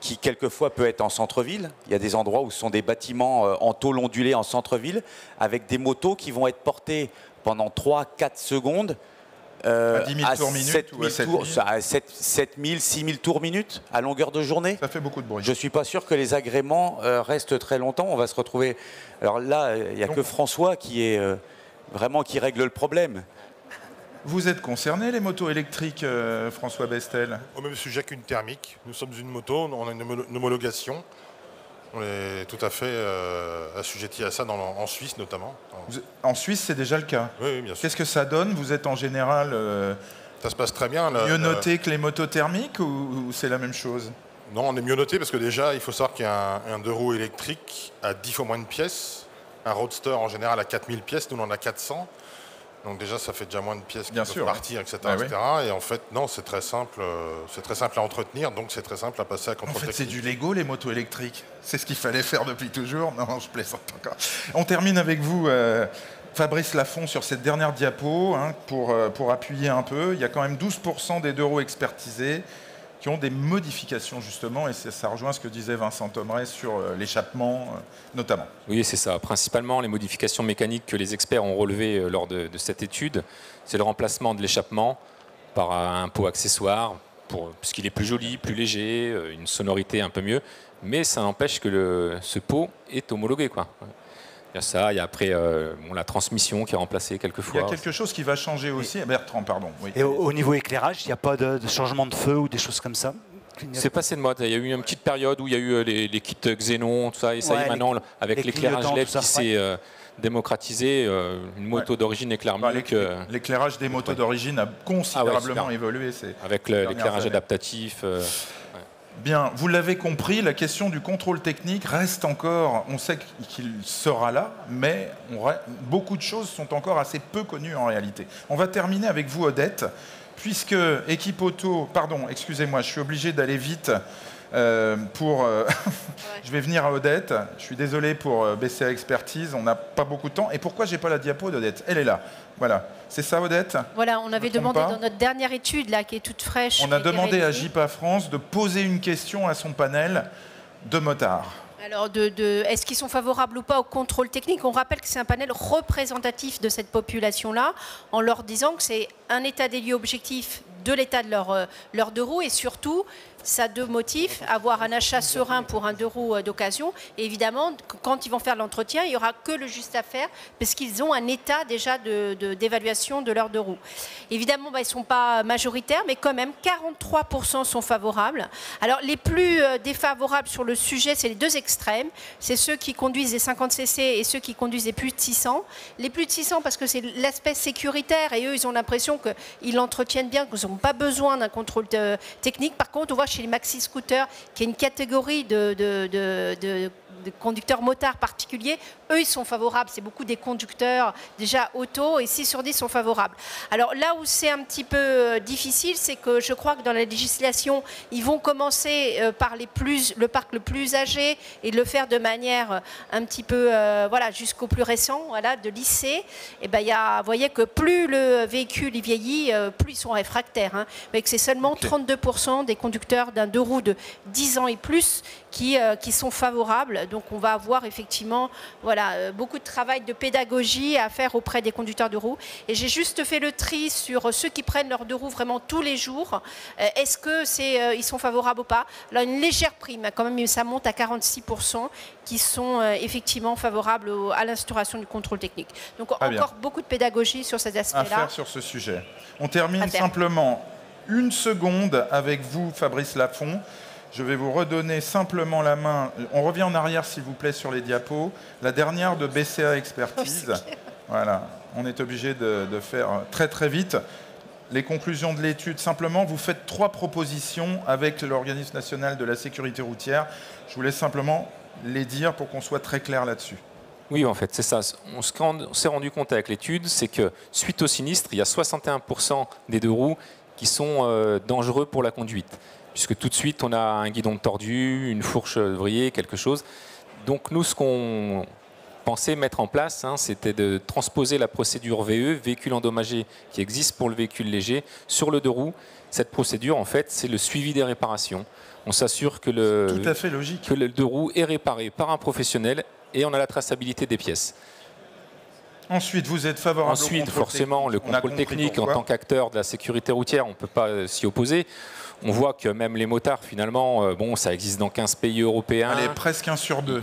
qui quelquefois peut être en centre-ville. Il y a des endroits où ce sont des bâtiments en tôle ondulée en centre-ville avec des motos qui vont être portées pendant 3-4 secondes à 10 000 tours minute ou à 7 000, 6 000 tours minute à longueur de journée. Ça fait beaucoup de bruit. Je ne suis pas sûr que les agréments restent très longtemps. On va se retrouver... Alors là, il n'y a que François qui règle le problème. Vous êtes concerné, les motos électriques, François Bestel? Au même sujet qu'une thermique. Nous sommes une moto, on a une homologation. On est tout à fait assujetti à ça en Suisse notamment. En Suisse, c'est déjà le cas? Oui, bien sûr. Qu'est-ce que ça donne? Vous êtes en général ça se passe très bien. Mieux noté que les motos thermiques ou c'est la même chose? Non, on est mieux noté parce que déjà, il faut savoir qu'il y a un 2 roues électrique à 10 fois moins de pièces. Un Roadster en général à 4000 pièces, nous on en a 400. Donc déjà, ça fait déjà moins de pièces qui peuvent partir, etc. etc. Et en fait, non, c'est très simple à entretenir, donc c'est très simple à passer à contrôle technique. En fait, c'est du Lego, les motos électriques. C'est ce qu'il fallait faire depuis toujours. Non, je plaisante encore. On termine avec vous, Fabrice Lafont, sur cette dernière diapo, pour appuyer un peu. Il y a quand même 12% des 2 roues expertisés qui ont des modifications, justement, et ça rejoint ce que disait Vincent Tomeret sur l'échappement, notamment. Oui, c'est ça. Principalement, les modifications mécaniques que les experts ont relevées lors de cette étude, c'est le remplacement de l'échappement par un pot accessoire, puisqu'il est plus joli, plus léger, une sonorité un peu mieux, mais ça n'empêche que ce pot est homologué, quoi. Il y a ça, il y a après la transmission qui est remplacée quelquefois. Il y a quelque chose qui va changer aussi. Bertrand, pardon. Oui. Et au niveau éclairage, il n'y a pas de changement de feu ou des choses comme ça? C'est passé de mode. Il y a eu une petite période où il y a eu les kits Xénon, tout ça, et ça y est maintenant, avec l'éclairage LED qui s'est démocratisé, une moto d'origine éclaire mieux que... L'éclairage des motos d'origine a considérablement évolué. Avec l'éclairage adaptatif. Bien, vous l'avez compris, la question du contrôle technique reste encore, on sait qu'il sera là, mais beaucoup de choses sont encore assez peu connues en réalité. On va terminer avec vous, Odette, puisque Équipe Auto, pardon, excusez-moi, je suis obligé d'aller vite Je vais venir à Odette, je suis désolé pour BCA Expertise, on n'a pas beaucoup de temps. Et pourquoi j'ai pas la diapo d'Odette? Elle est là. Voilà, c'est ça Odette? Voilà, on avait demandé dans notre dernière étude, là, qui est toute fraîche. On a demandé à JPA France de poser une question à son panel de motards. Alors, est-ce qu'ils sont favorables ou pas au contrôle technique? On rappelle que c'est un panel représentatif de cette population-là, en leur disant que c'est un état des lieux objectif de l'état de leur 2 roues, et surtout, ça a deux motifs, avoir un achat serein pour un 2 roues d'occasion. Et évidemment, quand ils vont faire l'entretien, il n'y aura que le juste à faire parce qu'ils ont un état déjà d'évaluation de leurs 2 roues. Évidemment, ils ne sont pas majoritaires, mais quand même, 43% sont favorables. Alors, les plus défavorables sur le sujet, c'est les deux extrêmes. C'est ceux qui conduisent des 50 cc et ceux qui conduisent des plus de 600. Les plus de 600, parce que c'est l'aspect sécuritaire et eux, ils ont l'impression qu'ils l'entretiennent bien, qu'ils n'ont pas besoin d'un contrôle technique. Par contre, on voit chez les maxi scooters qui est une catégorie de conducteurs motards particuliers, eux ils sont favorables, c'est beaucoup des conducteurs déjà auto et 6 sur 10 sont favorables. Alors là où c'est un petit peu difficile, c'est que je crois que dans la législation, ils vont commencer par le parc le plus âgé et le faire de manière un petit peu, voilà, jusqu'au plus récent, voilà, de lycée. Et ben, vous voyez que plus le véhicule il vieillit, plus ils sont réfractaires. Hein, mais que c'est seulement 32% des conducteurs d'un 2 roues de 10 ans et plus qui sont favorables. Donc on va avoir effectivement voilà, beaucoup de travail de pédagogie à faire auprès des conducteurs de roues. Et j'ai juste fait le tri sur ceux qui prennent leurs 2 roues vraiment tous les jours. Est-ce que ils sont favorables ou pas? Là, une légère prime, quand même, ça monte à 46% qui sont effectivement favorables à l'instauration du contrôle technique. Donc encore beaucoup de pédagogie sur cet aspect-là. À faire sur ce sujet. On termine simplement une seconde avec vous, Fabrice Lafont. Je vais vous redonner simplement la main. On revient en arrière, s'il vous plaît, sur les diapos. La dernière de BCA Expertise. Voilà, on est obligé de faire très très vite. Les conclusions de l'étude, simplement, vous faites 3 propositions avec l'Organisme national de la sécurité routière. Je vous laisse simplement les dire pour qu'on soit très clair là-dessus. Oui, en fait, c'est ça. On s'est rendu compte avec l'étude, c'est que suite au sinistre, il y a 61% des 2 roues qui sont dangereux pour la conduite. Puisque tout de suite, on a un guidon tordu, une fourche de vrillée, quelque chose. Donc nous, ce qu'on pensait mettre en place, c'était de transposer la procédure VE, véhicule endommagé, qui existe pour le véhicule léger, sur le 2 roues. Cette procédure, en fait, c'est le suivi des réparations. On s'assure que tout à fait logique. Que le 2 roues est réparé par un professionnel et on a la traçabilité des pièces. Ensuite, vous êtes favorable au contrôle technique. Forcément, le contrôle technique, en tant qu'acteur de la sécurité routière, on ne peut pas s'y opposer. On voit que même les motards, finalement, bon, ça existe dans 15 pays européens. Allez, presque 1 sur 2.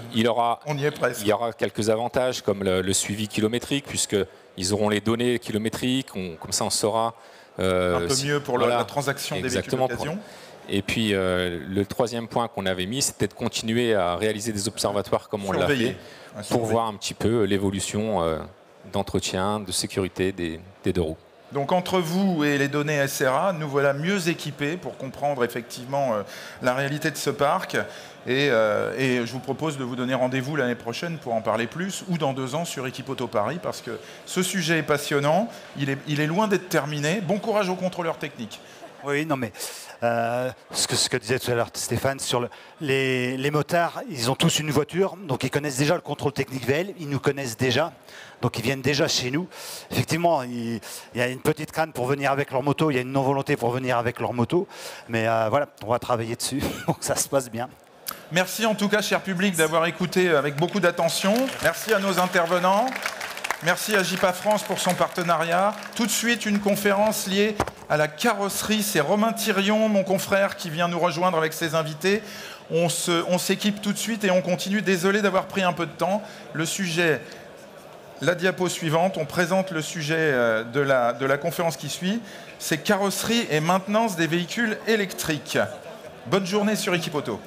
On y est presque. Il y aura quelques avantages, comme le suivi kilométrique, puisqu'ils auront les données kilométriques. Comme ça, on saura... un peu mieux pour la transaction des véhicules d'occasion. Et puis, le 3e point qu'on avait mis, c'était de continuer à réaliser des observatoires comme on l'a fait, pour voir un petit peu l'évolution d'entretien, de sécurité des 2 roues. Donc entre vous et les données SRA, nous voilà mieux équipés pour comprendre effectivement la réalité de ce parc. Et je vous propose de vous donner rendez-vous l'année prochaine pour en parler plus, ou dans 2 ans sur Equipoto Paris, parce que ce sujet est passionnant, il est loin d'être terminé. Bon courage aux contrôleurs techniques. Oui, non mais ce que disait tout à l'heure Stéphane, sur les motards, ils ont tous une voiture, donc ils connaissent déjà le contrôle technique VL, ils nous connaissent déjà, donc ils viennent déjà chez nous. Effectivement, il y a une petite crainte pour venir avec leur moto, il y a une non-volonté pour venir avec leur moto, mais voilà, on va travailler dessus, donc ça se passe bien. Merci en tout cas, cher public, d'avoir écouté avec beaucoup d'attention. Merci à nos intervenants. Merci à JIPA France pour son partenariat. Tout de suite, une conférence liée à la carrosserie. C'est Romain Thirion, mon confrère, qui vient nous rejoindre avec ses invités. On s'équipe tout de suite et on continue. Désolé d'avoir pris un peu de temps. Le sujet, la diapo suivante, on présente le sujet de la conférence qui suit. C'est carrosserie et maintenance des véhicules électriques. Bonne journée sur Equipoto.